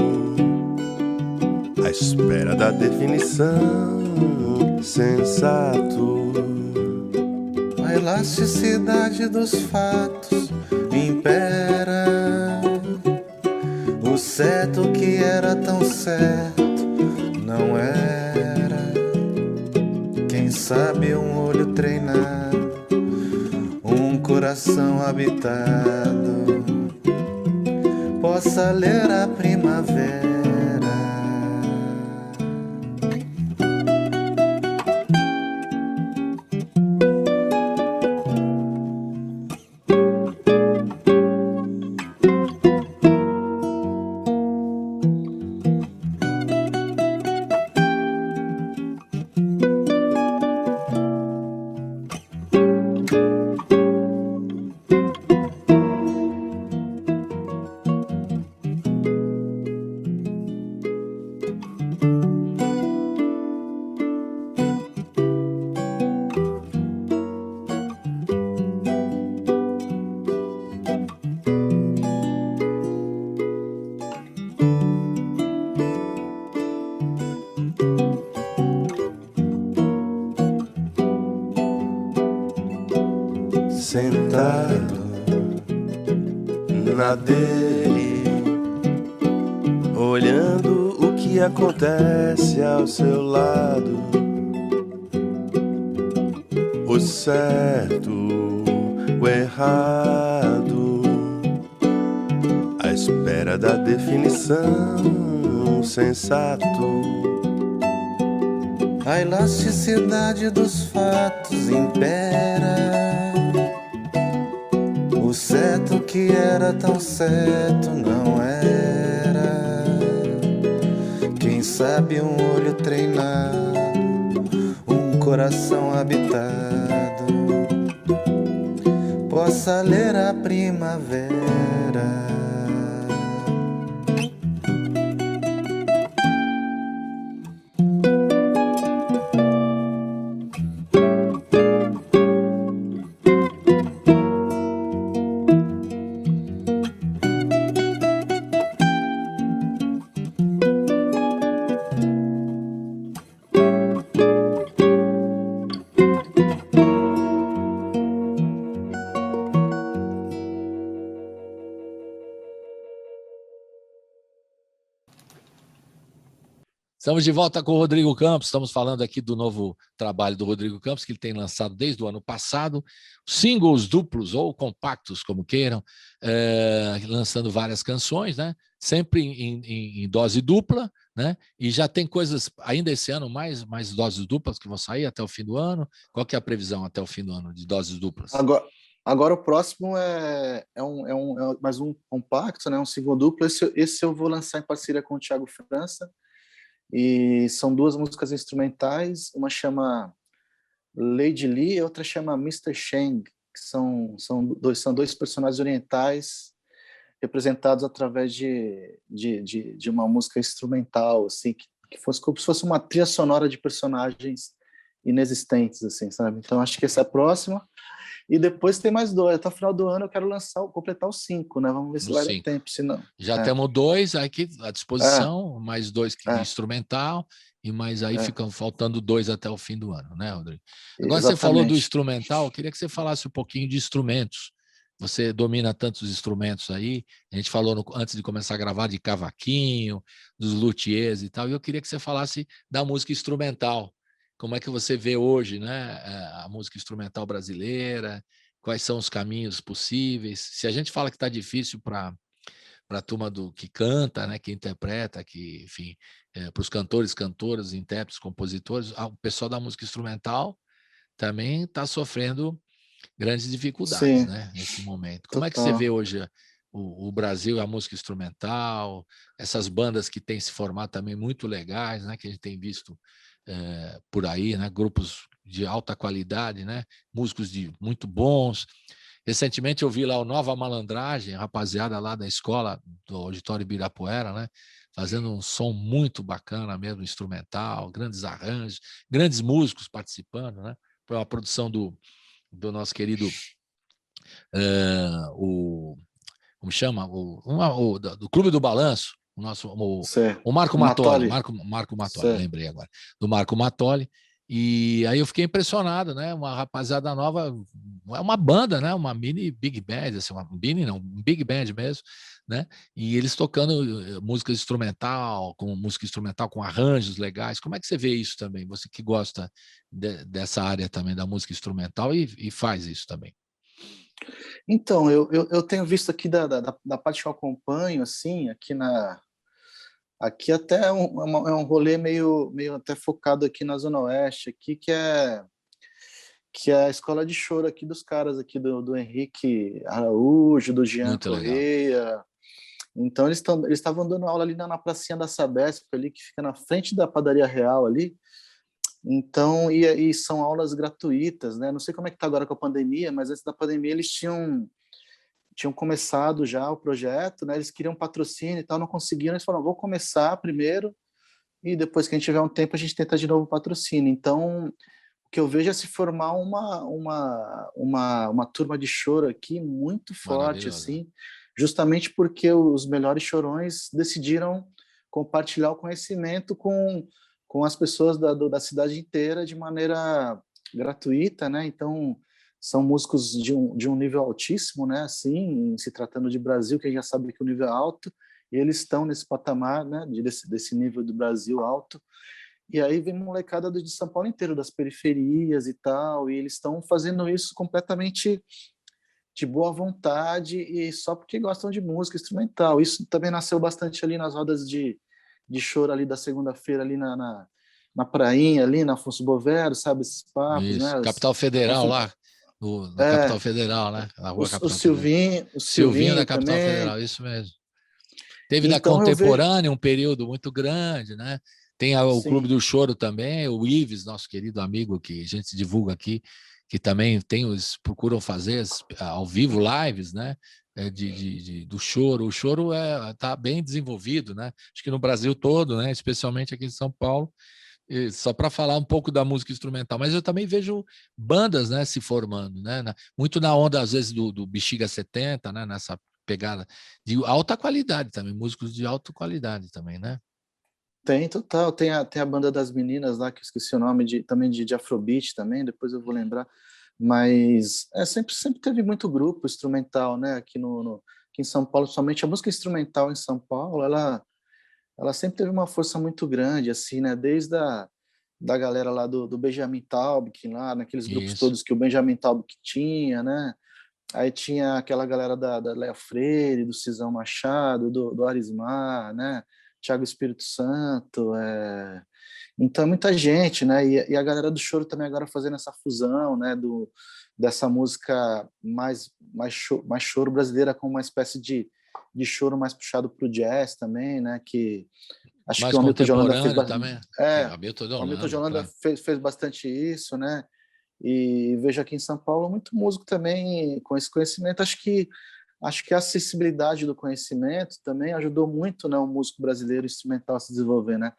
G: à espera da definição, sensato.
D: A elasticidade dos fatos impera, o certo que era tão certo não era. Quem sabe um olho treinado, um coração habitado, possa ler a primavera.
G: Sentado na dele, olhando o que acontece ao seu lado, o certo, o errado, à espera da definição, sensato.
D: A elasticidade dos fatos impera, o certo que era tão certo não era. Quem sabe um olho treinado, um
G: coração habitado possa ler a primavera.
B: Estamos de volta com o Rodrigo Campos, estamos falando aqui do novo trabalho do Rodrigo Campos, que ele tem lançado desde o ano passado, singles duplos ou compactos, como queiram, lançando várias canções, né? Sempre em dose dupla, né? E já tem coisas, ainda esse ano, mais doses duplas que vão sair até o fim do ano. Qual que é a previsão até o fim do ano de doses duplas?
C: Agora o próximo é mais um compacto, né? Um single duplo. Esse eu vou lançar em parceria com o Thiago França. E são 2 músicas instrumentais, uma chama Lady Lee e outra chama Mr. Shang, que são dois personagens orientais representados através de uma música instrumental, assim, que fosse como se fosse uma trilha sonora de personagens inexistentes, assim, sabe? Então acho que essa é a próxima. E depois tem mais 2. Até o final do ano eu quero completar os 5, né? Vamos ver se vai dar tempo, senão...
B: Já temos 2 aqui à disposição, mais 2 instrumental, e mais aí ficam faltando 2 até o fim do ano, né, Rodrigo? Agora Exatamente. Você falou do instrumental, eu queria que você falasse um pouquinho de instrumentos. Você domina tantos instrumentos aí, a gente falou antes de começar a gravar de cavaquinho, dos luthiers e tal, e eu queria que você falasse da música instrumental. Como é que você vê hoje, né, a música instrumental brasileira? Quais são os caminhos possíveis? Se a gente fala que está difícil para a turma que canta, né, que interpreta, que, enfim, para os cantores, cantoras, intérpretes, compositores, o pessoal da música instrumental também está sofrendo grandes dificuldades, né, nesse momento. Como é que você vê hoje o Brasil e a música instrumental, essas bandas que têm se formado também muito legais, né, que a gente tem visto por aí, né? Grupos de alta qualidade, né? Músicos muito bons. Recentemente eu vi lá o Nova Malandragem, a rapaziada lá da escola do Auditório Ibirapuera, né? Fazendo um som muito bacana mesmo, instrumental, grandes arranjos, grandes músicos participando, né? Foi uma produção do nosso querido como chama? Do Clube do Balanço, o Marco Mattoli, Marco Mattoli, lembrei agora, do Marco Mattoli. E aí eu fiquei impressionado, né? Uma rapaziada nova, é uma banda, né? Uma mini big band, assim, um big band mesmo, né? E eles tocando música instrumental com arranjos legais. Como é que você vê isso também? Você que gosta dessa área também da música instrumental e faz isso também.
C: Então, eu tenho visto aqui da parte que eu acompanho, assim, aqui até é um rolê meio até focado aqui na Zona Oeste, aqui, que é a escola de choro aqui dos caras aqui do Henrique Araújo, do Jean Correia. Então eles estavam dando aula ali na pracinha da Sabesp, ali, que fica na frente da Padaria Real ali. Então, e são aulas gratuitas, né? Não sei como é que está agora com a pandemia, mas antes da pandemia eles tinham começado já o projeto, né? Eles queriam patrocínio e tal, não conseguiram. Eles falaram, vou começar primeiro e depois que a gente tiver um tempo a gente tenta de novo o patrocínio. Então, o que eu vejo é se formar uma turma de choro aqui muito forte, assim, justamente porque os melhores chorões decidiram compartilhar o conhecimento com as pessoas da cidade inteira de maneira gratuita, né? Então, são músicos de um nível altíssimo, né? Assim, se tratando de Brasil, que a gente já sabe que o nível é alto, e eles estão nesse patamar, né? Desse nível do Brasil alto. E aí vem molecada de São Paulo inteiro, das periferias e tal, e eles estão fazendo isso completamente de boa vontade e só porque gostam de música instrumental. Isso também nasceu bastante ali nas rodas de choro ali da segunda-feira, ali na prainha, ali na Afonso Bovero, sabe, esses papos, isso,
B: né? Capital Federal lá, na Capital Federal, né? Na rua Capital
C: Federal. O Silvinho
B: da Capital
C: também.
B: Federal, isso mesmo. Teve então, da Contemporânea um período muito grande, né? Tem o
C: Sim.
B: Clube do Choro também, o Ives, nosso querido amigo, que a gente divulga aqui, que também procuram fazer ao vivo lives, né? Do choro. O choro está bem desenvolvido, né? Acho que no Brasil todo, né? Especialmente aqui em São Paulo. E só para falar um pouco da música instrumental, mas eu também vejo bandas, né, se formando, né? Muito na onda, às vezes, do Bexiga 70, né? Nessa pegada de alta qualidade também, músicos de alta qualidade também, né?
C: Tem, total. Tem a banda das meninas lá, que eu esqueci o nome, também de Afrobeat também, depois eu vou lembrar. Mas sempre teve muito grupo instrumental, né? Aqui em São Paulo, somente a música instrumental em São Paulo, ela sempre teve uma força muito grande, assim, né? Desde da galera lá do Benjamin Taub, que lá, naqueles grupos
B: Isso.
C: todos que o Benjamin Taub tinha, né? Aí tinha aquela galera da Léa Freire, do Cisão Machado, do Arismar, né? Tiago Espírito Santo, então muita gente, né? E a galera do choro também agora fazendo essa fusão, né? Dessa música mais choro brasileira com uma espécie de choro mais puxado para o jazz também, né? Que acho
B: Mais
C: que o Hamilton de Holanda fez
B: contemporâneo também. Hamilton de
C: o Hamilton de
B: Holanda,
C: Holanda
B: claro.
C: fez bastante isso, né? E vejo aqui em São Paulo muito músico também com esse conhecimento. Acho que a acessibilidade do conhecimento também ajudou muito, né, o músico brasileiro instrumental a se desenvolver, né?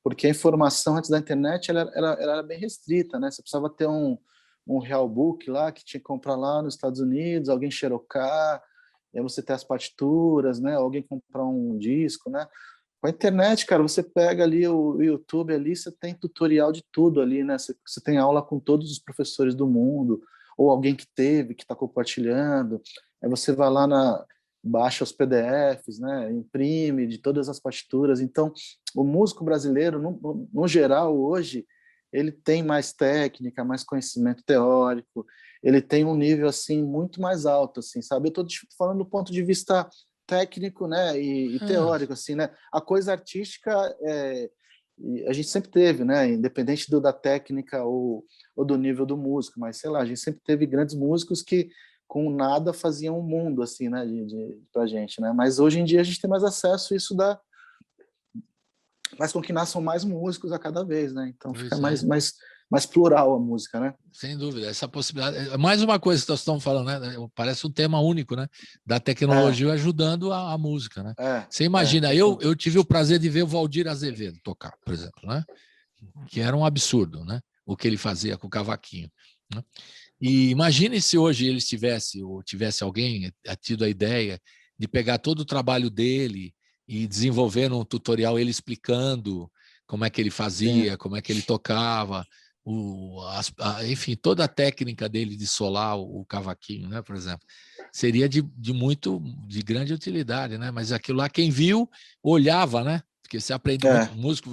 C: Porque a informação antes da internet ela era bem restrita, né? Você precisava ter um real book lá que tinha que comprar lá nos Estados Unidos, alguém xerocar, e aí você ter as partituras, né? Alguém comprar um disco, né? Com a internet, cara, você pega ali o YouTube ali, você tem tutorial de tudo ali, né? Você tem aula com todos os professores do mundo, ou alguém que está compartilhando. Aí você vai lá baixa os PDFs, né? Imprime de todas as partituras. Então, o músico brasileiro, no geral, hoje, ele tem mais técnica, mais conhecimento teórico, ele tem um nível, assim, muito mais alto, assim, sabe? Eu estou falando do ponto de vista técnico, né, e teórico, assim, né? A coisa artística a gente sempre teve, né, independente da técnica ou do nível do músico, mas sei lá, a gente sempre teve grandes músicos que com nada faziam um mundo, assim, né, pra gente, né? Mas hoje em dia a gente tem mais acesso, isso faz com que nasçam mais músicos a cada vez, né? Então fica mais plural a música, né?
B: Sem dúvida, essa possibilidade. Mais uma coisa que nós estamos falando, né? Parece um tema único, né? Da tecnologia ajudando a música, né? Você imagina, eu tive o prazer de ver o Valdir Azevedo tocar, por exemplo, né? Que era um absurdo, né? O que ele fazia com o cavaquinho, né? E imagine se hoje ele tivesse alguém tido a ideia de pegar todo o trabalho dele e desenvolver num tutorial ele explicando como é que ele fazia, como é que ele tocava, enfim, toda a técnica dele de solar o cavaquinho, né, por exemplo, seria de grande utilidade, né? Mas aquilo lá, quem viu, olhava, né? Porque você aprende muito músico,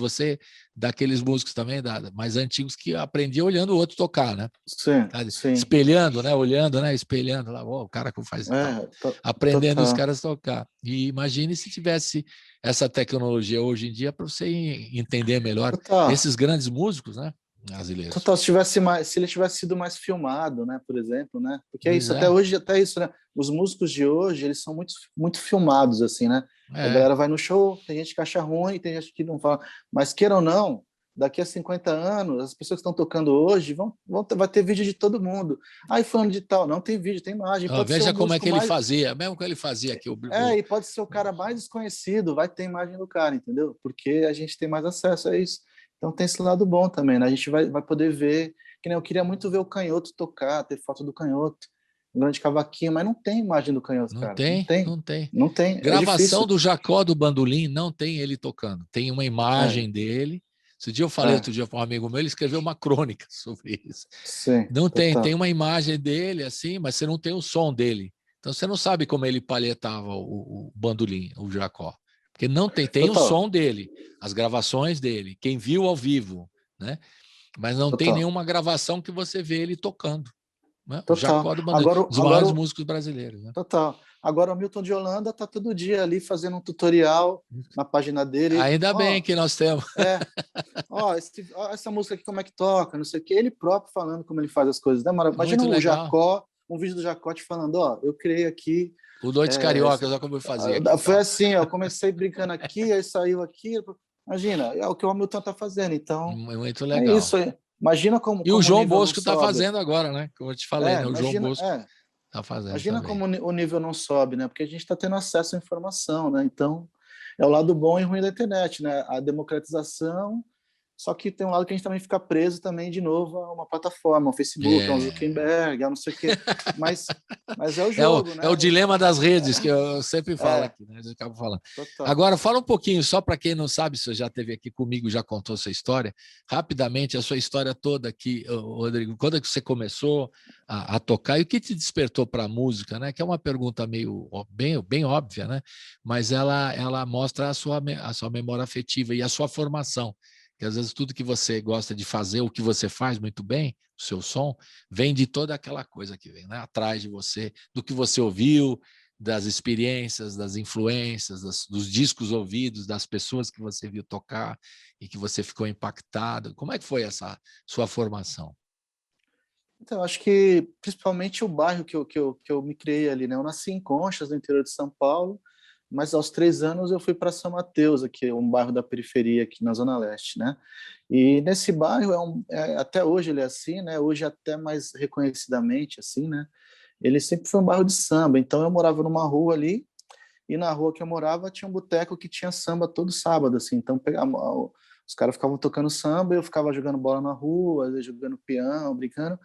B: daqueles músicos também mais antigos que aprendia olhando o outro tocar, né?
C: Sim.
B: Espelhando, né? Olhando, né? Espelhando lá, o cara que faz aprendendo os caras a tocar. E imagine se tivesse essa tecnologia hoje em dia para você entender melhor esses grandes músicos, né? Brasileiros.
C: Total, se ele tivesse sido mais filmado, né, por exemplo, né? Porque até hoje, né? Os músicos de hoje, eles são muito, muito filmados, assim, né? A galera vai no show, tem gente que acha ruim, tem gente que não fala. Mas queira ou não, daqui a 50 anos, as pessoas que estão tocando hoje vai ter vídeo de todo mundo. Aí falando de tal, não tem vídeo, tem imagem.
B: Veja como é que ele fazia, mesmo que ele fazia aqui.
C: E pode ser o cara mais desconhecido, vai ter imagem do cara, entendeu? Porque a gente tem mais acesso a isso. Então tem esse lado bom também, né? A gente vai poder ver, que nem eu queria muito ver o Canhoto tocar, ter foto do Canhoto, um grande cavaquinho, mas não tem imagem do Canhoto, cara. Não tem.
B: Gravação do Jacó do Bandolim, não tem ele tocando. Tem uma imagem dele. Esse dia eu falei outro dia para um amigo meu, ele escreveu uma crônica sobre isso.
C: Sim,
B: não tem uma imagem dele assim, mas você não tem o som dele. Então você não sabe como ele palhetava o bandolim, o Jacó. Porque não tem o som dele, as gravações dele, quem viu ao vivo, né? Mas não tem nenhuma gravação que você vê ele tocando. Né? O Jacó do Bandolim, um dos maiores músicos brasileiros. Né?
C: Total. Agora o Hamilton de Holanda está todo dia ali fazendo um tutorial na página dele.
B: Ainda bem que nós temos.
C: Essa música aqui como é que toca, não sei o quê. Ele próprio falando como ele faz as coisas. Né? Imagina o Jacó, um vídeo do Jacó te falando, eu criei aqui...
B: O Noites Cariocas, olha como eu fazia.
C: Foi assim, eu comecei brincando aqui, aí saiu aqui, Imagina, é o que o Hamilton está fazendo, então
B: Muito
C: é
B: legal.
C: isso aí. Imagina como,
B: E o
C: como
B: João
C: nível não
B: Bosco está
C: sobe.
B: fazendo agora, né? Como eu te falei, né? O João Bosco está fazendo
C: Imagina
B: também.
C: como o nível não sobe, né? Porque a gente está tendo acesso à informação, né? Então, é o lado bom e ruim da internet, né? A democratização, só que tem um lado que a gente também fica preso também, de novo, a uma plataforma, um Facebook, um Zuckerberg, a não sei o quê. Mas é o jogo, né?
B: É o dilema das redes, que eu sempre falo aqui, né? Eu acabo falando.
C: Total.
B: Agora, fala um pouquinho, só para quem não sabe, você já esteve aqui comigo, já contou sua história, rapidamente, a sua história toda aqui, Rodrigo, quando é que você começou a tocar e o que te despertou para a música, né? Que é uma pergunta meio bem óbvia, né? Mas ela mostra a sua memória afetiva e a sua formação. Que às vezes tudo que você gosta de fazer, o que você faz muito bem, o seu som, vem de toda aquela coisa que vem, né? Atrás de você, do que você ouviu, das experiências, das influências, dos discos ouvidos, das pessoas que você viu tocar e que você ficou impactado. Como é que foi essa sua formação?
C: Então, acho que principalmente o bairro que eu me criei ali, né? Eu nasci em Conchas, no interior de São Paulo, mas aos 3 anos eu fui para São Mateus, aqui é um bairro da periferia aqui na Zona Leste, né? E nesse bairro até hoje ele é assim, né? Hoje até mais reconhecidamente assim, né? Ele sempre foi um bairro de samba. Então eu morava numa rua ali e na rua que eu morava tinha um boteco que tinha samba todo sábado, assim. Então os caras ficavam tocando samba, eu ficava jogando bola na rua, às vezes jogando peão, brincando.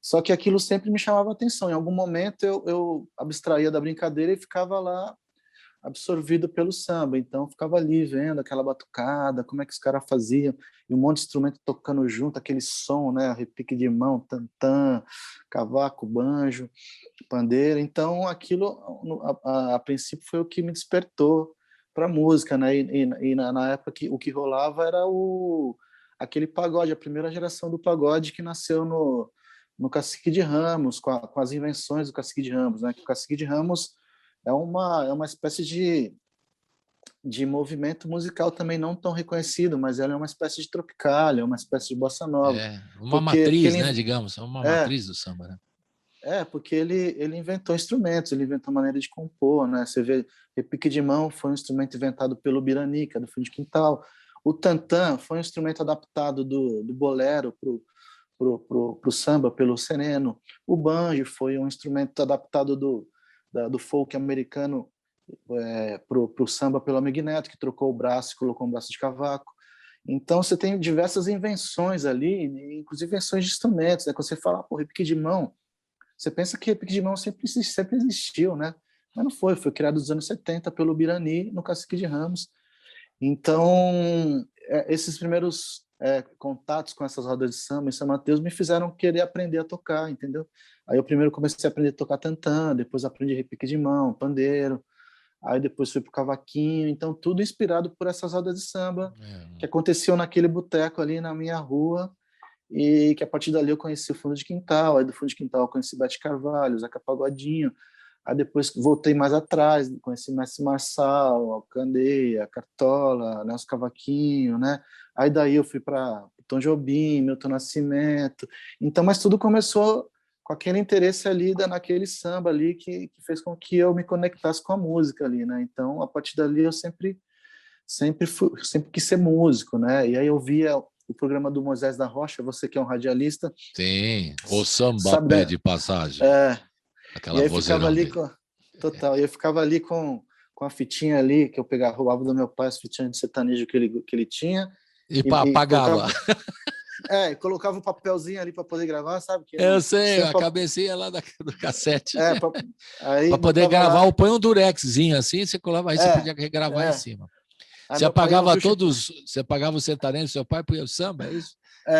C: Só que aquilo sempre me chamava atenção. Em algum momento eu abstraía da brincadeira e ficava lá absorvido pelo samba, então ficava ali vendo aquela batucada, como é que os caras faziam, e um monte de instrumento tocando junto, aquele som, né, repique de mão, tantã, cavaco, banjo, pandeiro, então aquilo a princípio foi o que me despertou para a música, né, e na época o que rolava era aquele pagode, a primeira geração do pagode que nasceu no Cacique de Ramos, com as invenções do Cacique de Ramos, né, que o Cacique de Ramos é uma espécie de movimento musical também não tão reconhecido, mas ela é uma espécie de tropicália, uma espécie de bossa nova.
B: Uma matriz, né, digamos, uma matriz do samba, né?
C: Porque ele inventou instrumentos, ele inventou maneira de compor, né? Você vê, repique de mão foi um instrumento inventado pelo Birani, que é do fundo de quintal. O tantã foi um instrumento adaptado do bolero pro samba, pelo sereno. O banjo foi um instrumento adaptado do folk americano pro samba pelo Amig Neto, que trocou o braço e colocou um braço de cavaco. Então você tem diversas invenções ali, inclusive invenções de instrumentos, né? Quando você fala, repique de mão, você pensa que repique de mão sempre existiu, né? Mas não foi criado nos anos 70 pelo Birani, no Cacique de Ramos. Então, esses primeiros contatos com essas rodas de samba em São Mateus me fizeram querer aprender a tocar, entendeu? Aí eu primeiro comecei a aprender a tocar tantã, depois aprendi repique de mão, pandeiro, aí depois fui pro cavaquinho, então tudo inspirado por essas rodas de samba que aconteciam naquele boteco ali na minha rua, e que a partir dali eu conheci o fundo de quintal, aí do fundo de quintal eu conheci Bete Carvalho, Zeca Pagodinho, aí depois voltei mais atrás, conheci Mestre Marçal, Alcandeia, Cartola, Nelson Cavaquinho, né? Aí daí eu fui para Tom Jobim, Milton Nascimento, então, mas tudo começou com aquele interesse ali naquele samba ali que fez com que eu me conectasse com a música ali, né? Então, a partir dali eu sempre quis ser músico, né? E aí eu via o programa do Moisés da Rocha, você que é um radialista.
B: Sim, o samba pé de passagem. Aquela
C: e aí ficava ali total, e eu ficava ali com a fitinha ali, que eu roubava do meu pai as fitinhas de sertanejo que ele tinha.
B: E apagava.
C: Colocava um papelzinho ali para poder gravar, sabe?
B: Eu sei, a cabecinha lá do cassete.
C: Para
B: poder gravar, lá. Põe um durexzinho assim, você colava aí, você podia regravar em cima. Você apagava você apagava o sertanejo do seu pai, punha o samba, é isso?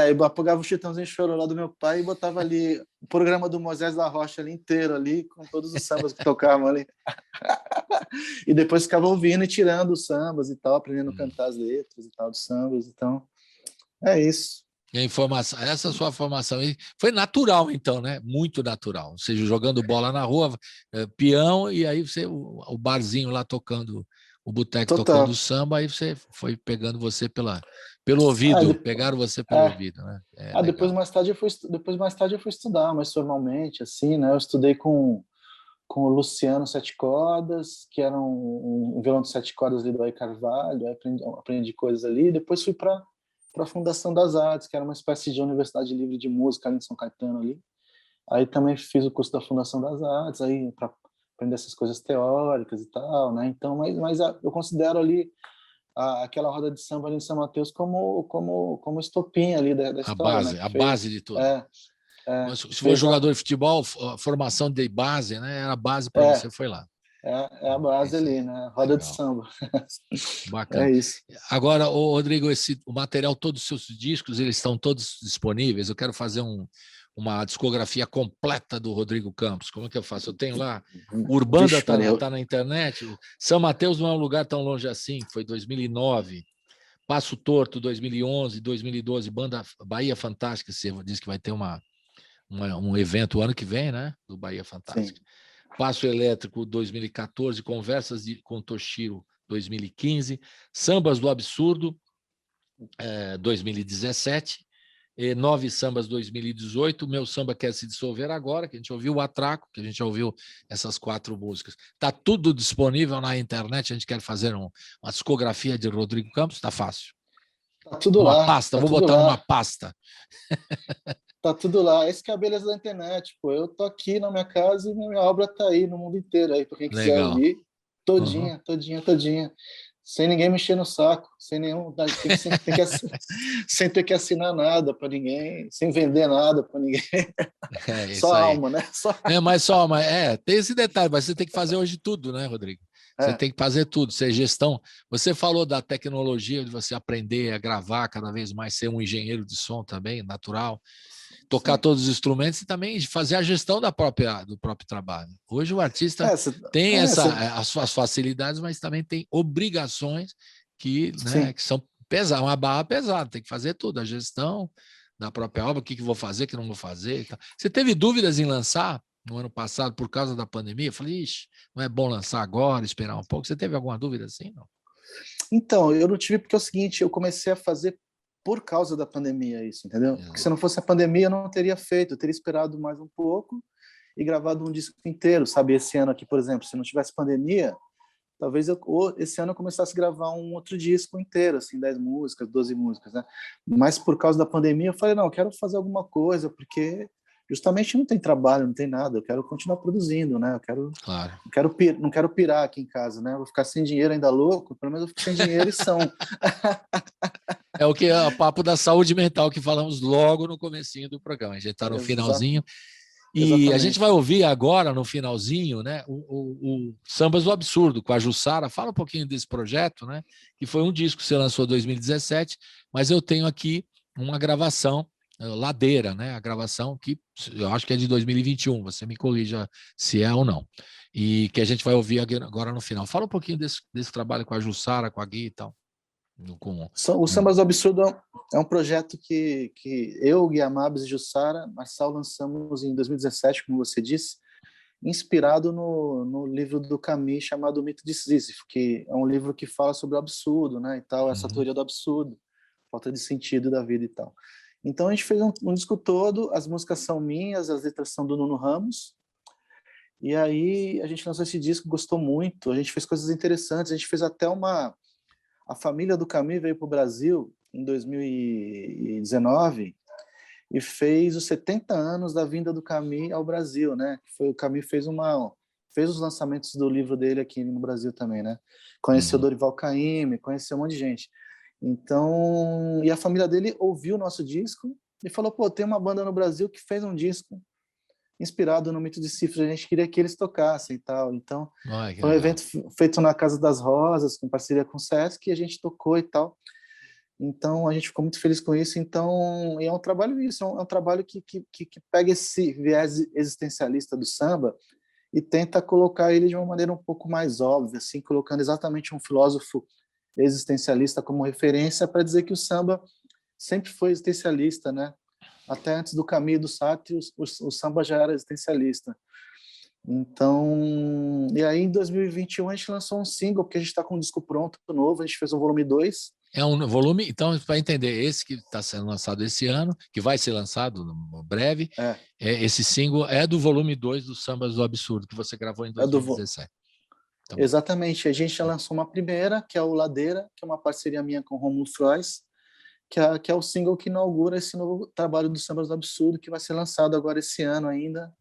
C: Eu apagava o Chitãozinho Chororó lá do meu pai e botava ali o programa do Moisés da Rocha ali inteiro, ali, com todos os sambas que tocavam ali. E depois ficava ouvindo e tirando os sambas e tal, aprendendo a cantar as letras e tal dos sambas. Então, é isso.
B: E a informação, essa sua formação foi natural, então, né? Muito natural. Ou seja, jogando bola na rua, peão, e aí o barzinho lá tocando, o boteco tocando samba, aí você foi pegando você pelo ouvido, pegaram você pelo ouvido, né?
C: Depois mais tarde eu fui estudar mais formalmente, assim, né? Eu estudei com com o Luciano Sete Cordas, que era um violão de 7 cordas ali do Aí Carvalho. Aí aprendi coisas ali. Depois fui para a Fundação das Artes, que era uma espécie de universidade livre de música ali em São Caetano ali. Aí também fiz o curso da Fundação das Artes, aí para aprender essas coisas teóricas e tal, né? Então, mas eu considero ali aquela roda de samba ali em São Mateus como estopim ali da história, né?
B: A base de tudo. Mas se for jogador de futebol, a formação de base, né? Era a base para você, foi lá.
C: É a base ali, né? Roda de samba.
B: Bacana.
C: É isso.
B: Agora, Rodrigo, o material, todos os seus discos, eles estão todos disponíveis. Eu quero fazer uma discografia completa do Rodrigo Campos. Como é que eu faço? Eu tenho lá, Urbanda está na internet, São Mateus não é um lugar tão longe assim, foi 2009, Passo Torto 2011, 2012, Banda Bahia Fantástica, você disse que vai ter um evento o ano que vem, né? Do Bahia Fantástica. Sim. Passo Elétrico 2014, Conversas com Toshiro 2015, Sambas do Absurdo 2017, 9 Sambas 2018, Meu Samba Quer Se Dissolver Agora, que a gente ouviu o Atraco, que a gente ouviu essas 4 músicas. Está tudo disponível na internet, a gente quer fazer uma discografia de Rodrigo Campos, está fácil.
C: Está tudo lá.
B: Uma pasta, vou botar numa pasta.
C: Tá tudo lá. Esse que é a beleza da internet, pô. Eu tô aqui na minha casa e minha obra tá aí no mundo inteiro, aí para quem quiser ouvir, todinha. Sem ninguém mexer no saco, sem ter que assinar nada para ninguém, sem vender nada para ninguém. Só alma, né?
B: Mas tem esse detalhe, mas você tem que fazer hoje tudo, né, Rodrigo? Você tem que fazer tudo, ser gestão. Você falou da tecnologia, de você aprender a gravar cada vez mais, ser um engenheiro de som também, natural. Tocar todos os instrumentos e também fazer a gestão do próprio trabalho. Hoje o artista tem as suas facilidades, mas também tem obrigações que são pesadas, uma barra pesada, tem que fazer tudo, a gestão da própria obra, o que vou fazer, o que não vou fazer. Você teve dúvidas em lançar no ano passado por causa da pandemia? Eu falei, ixi, não é bom lançar agora, esperar um pouco. Você teve alguma dúvida assim? Não?
C: Então, eu não tive, porque é o seguinte, eu comecei a fazer por causa da pandemia isso, entendeu? Porque se não fosse a pandemia, eu não teria feito, eu teria esperado mais um pouco e gravado um disco inteiro, sabe? Esse ano aqui, por exemplo, se não tivesse pandemia, talvez esse ano eu começasse a gravar um outro disco inteiro, assim, 10 músicas, 12 músicas, né? Mas por causa da pandemia, eu falei, não, eu quero fazer alguma coisa, porque justamente não tem trabalho, não tem nada, eu quero continuar produzindo, né? Não quero pirar aqui em casa, né? Eu vou ficar sem dinheiro ainda louco, pelo menos eu fico sem dinheiro e são.
B: É o papo da saúde mental que falamos logo no comecinho do programa. A gente está no finalzinho. E exatamente. A gente vai ouvir agora, no finalzinho, né, o Sambas do Absurdo, com a Jussara. Fala um pouquinho desse projeto, né? Que foi um disco que você lançou em 2017, mas eu tenho aqui uma gravação, Ladeira, né? A gravação que eu acho que é de 2021, você me corrija se é ou não. E que a gente vai ouvir agora no final. Fala um pouquinho desse trabalho com a Jussara, com a Gui e tal.
C: O Sambas do Absurdo é um projeto que eu, Gui Amabis e Jussara Marçal lançamos em 2017, como você disse, inspirado no livro do Camus chamado O Mito de Sísifo, que é um livro que fala sobre o absurdo, né, e tal, essa teoria do absurdo, falta de sentido da vida e tal. Então a gente fez um disco todo, as músicas são minhas, as letras são do Nuno Ramos, e aí a gente lançou esse disco, gostou muito, a gente fez coisas interessantes, a gente fez até a família do Camus veio para o Brasil em 2019 e fez os 70 anos da vinda do Camus ao Brasil, né? O Camus fez os lançamentos do livro dele aqui no Brasil também, né? Conheceu Dorival Caymmi, conheceu um monte de gente. Então, e a família dele ouviu o nosso disco e falou, pô, tem uma banda no Brasil que fez um disco inspirado no Mito de Sísifo, a gente queria que eles tocassem e tal. Então, foi um evento feito na Casa das Rosas, com parceria com o Sesc, e a gente tocou e tal. Então, a gente ficou muito feliz com isso. Então, é um trabalho é um trabalho que pega esse viés existencialista do samba e tenta colocar ele de uma maneira um pouco mais óbvia, assim, colocando exatamente um filósofo existencialista como referência para dizer que o samba sempre foi existencialista, né? Até antes do Camus e do Sartre, o samba já era existencialista. Então, e aí em 2021 a gente lançou um single, porque a gente está com um disco pronto, novo, a gente fez um volume 2.
B: É um volume, então, para entender, esse que está sendo lançado esse ano, que vai ser lançado breve, esse single é do volume 2 do Sambas do Absurdo, que você gravou em 2017. Então,
C: exatamente, a gente já lançou uma primeira, que é o Ladeira, que é uma parceria minha com o Romulo Frois, que é o single que inaugura esse novo trabalho do Sambas do Absurdo, que vai ser lançado agora esse ano ainda.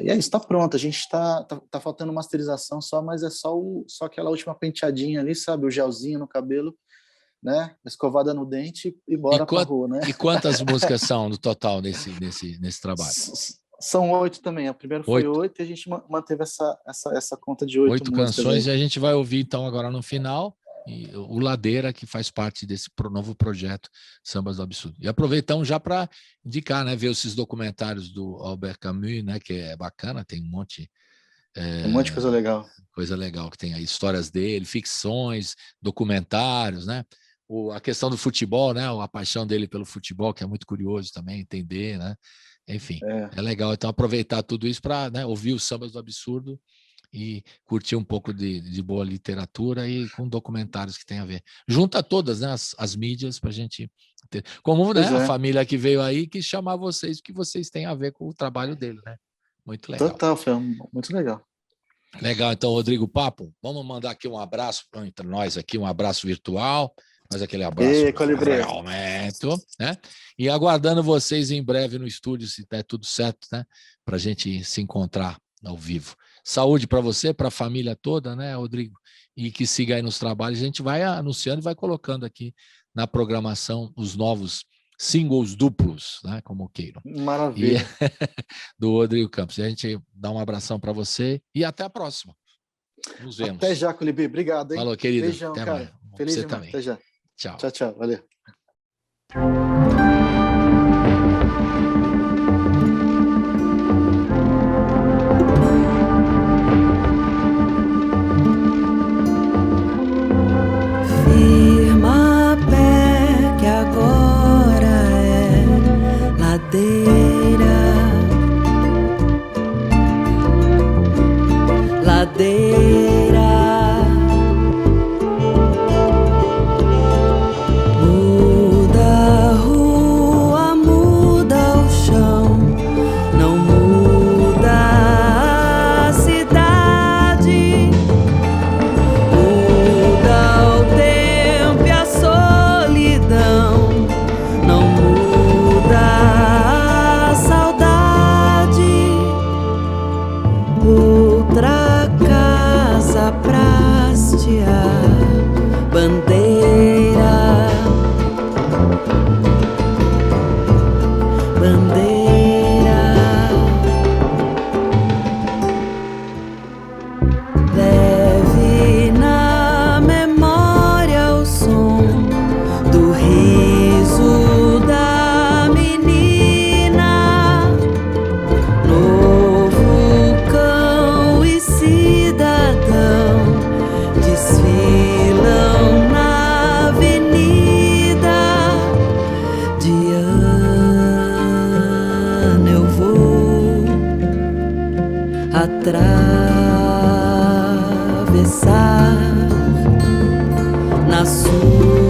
C: E é isso, tá pronto. A gente tá faltando masterização só, mas é só aquela última penteadinha ali, sabe? O gelzinho no cabelo, né? Escovada no dente e bora pra rua, né?
B: E quantas músicas são no total nesse trabalho?
C: São 8 também. A primeira foi 8 e a gente manteve essa conta de 8
B: canções. E a gente vai ouvir então agora no final o Ladeira, que faz parte desse novo projeto Sambas do Absurdo. E aproveitamos já para indicar, né, ver esses documentários do Albert Camus, né, que é bacana, tem um monte
C: de coisa legal.
B: Coisa legal, que tem aí histórias dele, ficções, documentários, né? A questão do futebol, né, a paixão dele pelo futebol, que é muito curioso também entender, né? Enfim, é legal então aproveitar tudo isso para, né, ouvir os Sambas do Absurdo e curtir um pouco de boa literatura e com documentários que tem a ver. Junta todas, né, as mídias para a gente ter. Como, né, a família que veio aí que chamar vocês, que vocês têm a ver com o trabalho dele, né? Muito legal.
C: Total, foi muito legal.
B: Legal, então, Rodrigo Papo, vamos mandar aqui um abraço entre nós aqui, um abraço virtual, mas aquele abraço realmente, né? E aguardando vocês em breve no estúdio, se der tudo certo, né? Para a gente se encontrar ao vivo. Saúde para você, para a família toda, né, Rodrigo? E que siga aí nos trabalhos. A gente vai anunciando e vai colocando aqui na programação os novos singles duplos, né, como queiram.
C: Maravilha.
B: Do Rodrigo Campos. E a gente dá um abração para você e até a próxima. Nos vemos.
C: Até já, Colibri. Obrigado, hein?
B: Falou, querido.
C: Beijão,
B: até
C: cara.
B: Mais.
C: Feliz
B: você
C: demais.
B: também.
C: Até já.
B: Tchau.
C: Tchau, tchau. Valeu.
F: Firma pé que agora é ladeira, ladeira. Muda a rua, muda o chão, não muda a cidade. Muda o tempo e a solidão, não muda a saudade. Outra casa pra hastear bandeira, bandeira. Leve na memória o som do riso da menina, novo cão e cidadão desfilam na avenida. De ano eu vou atravessar na sua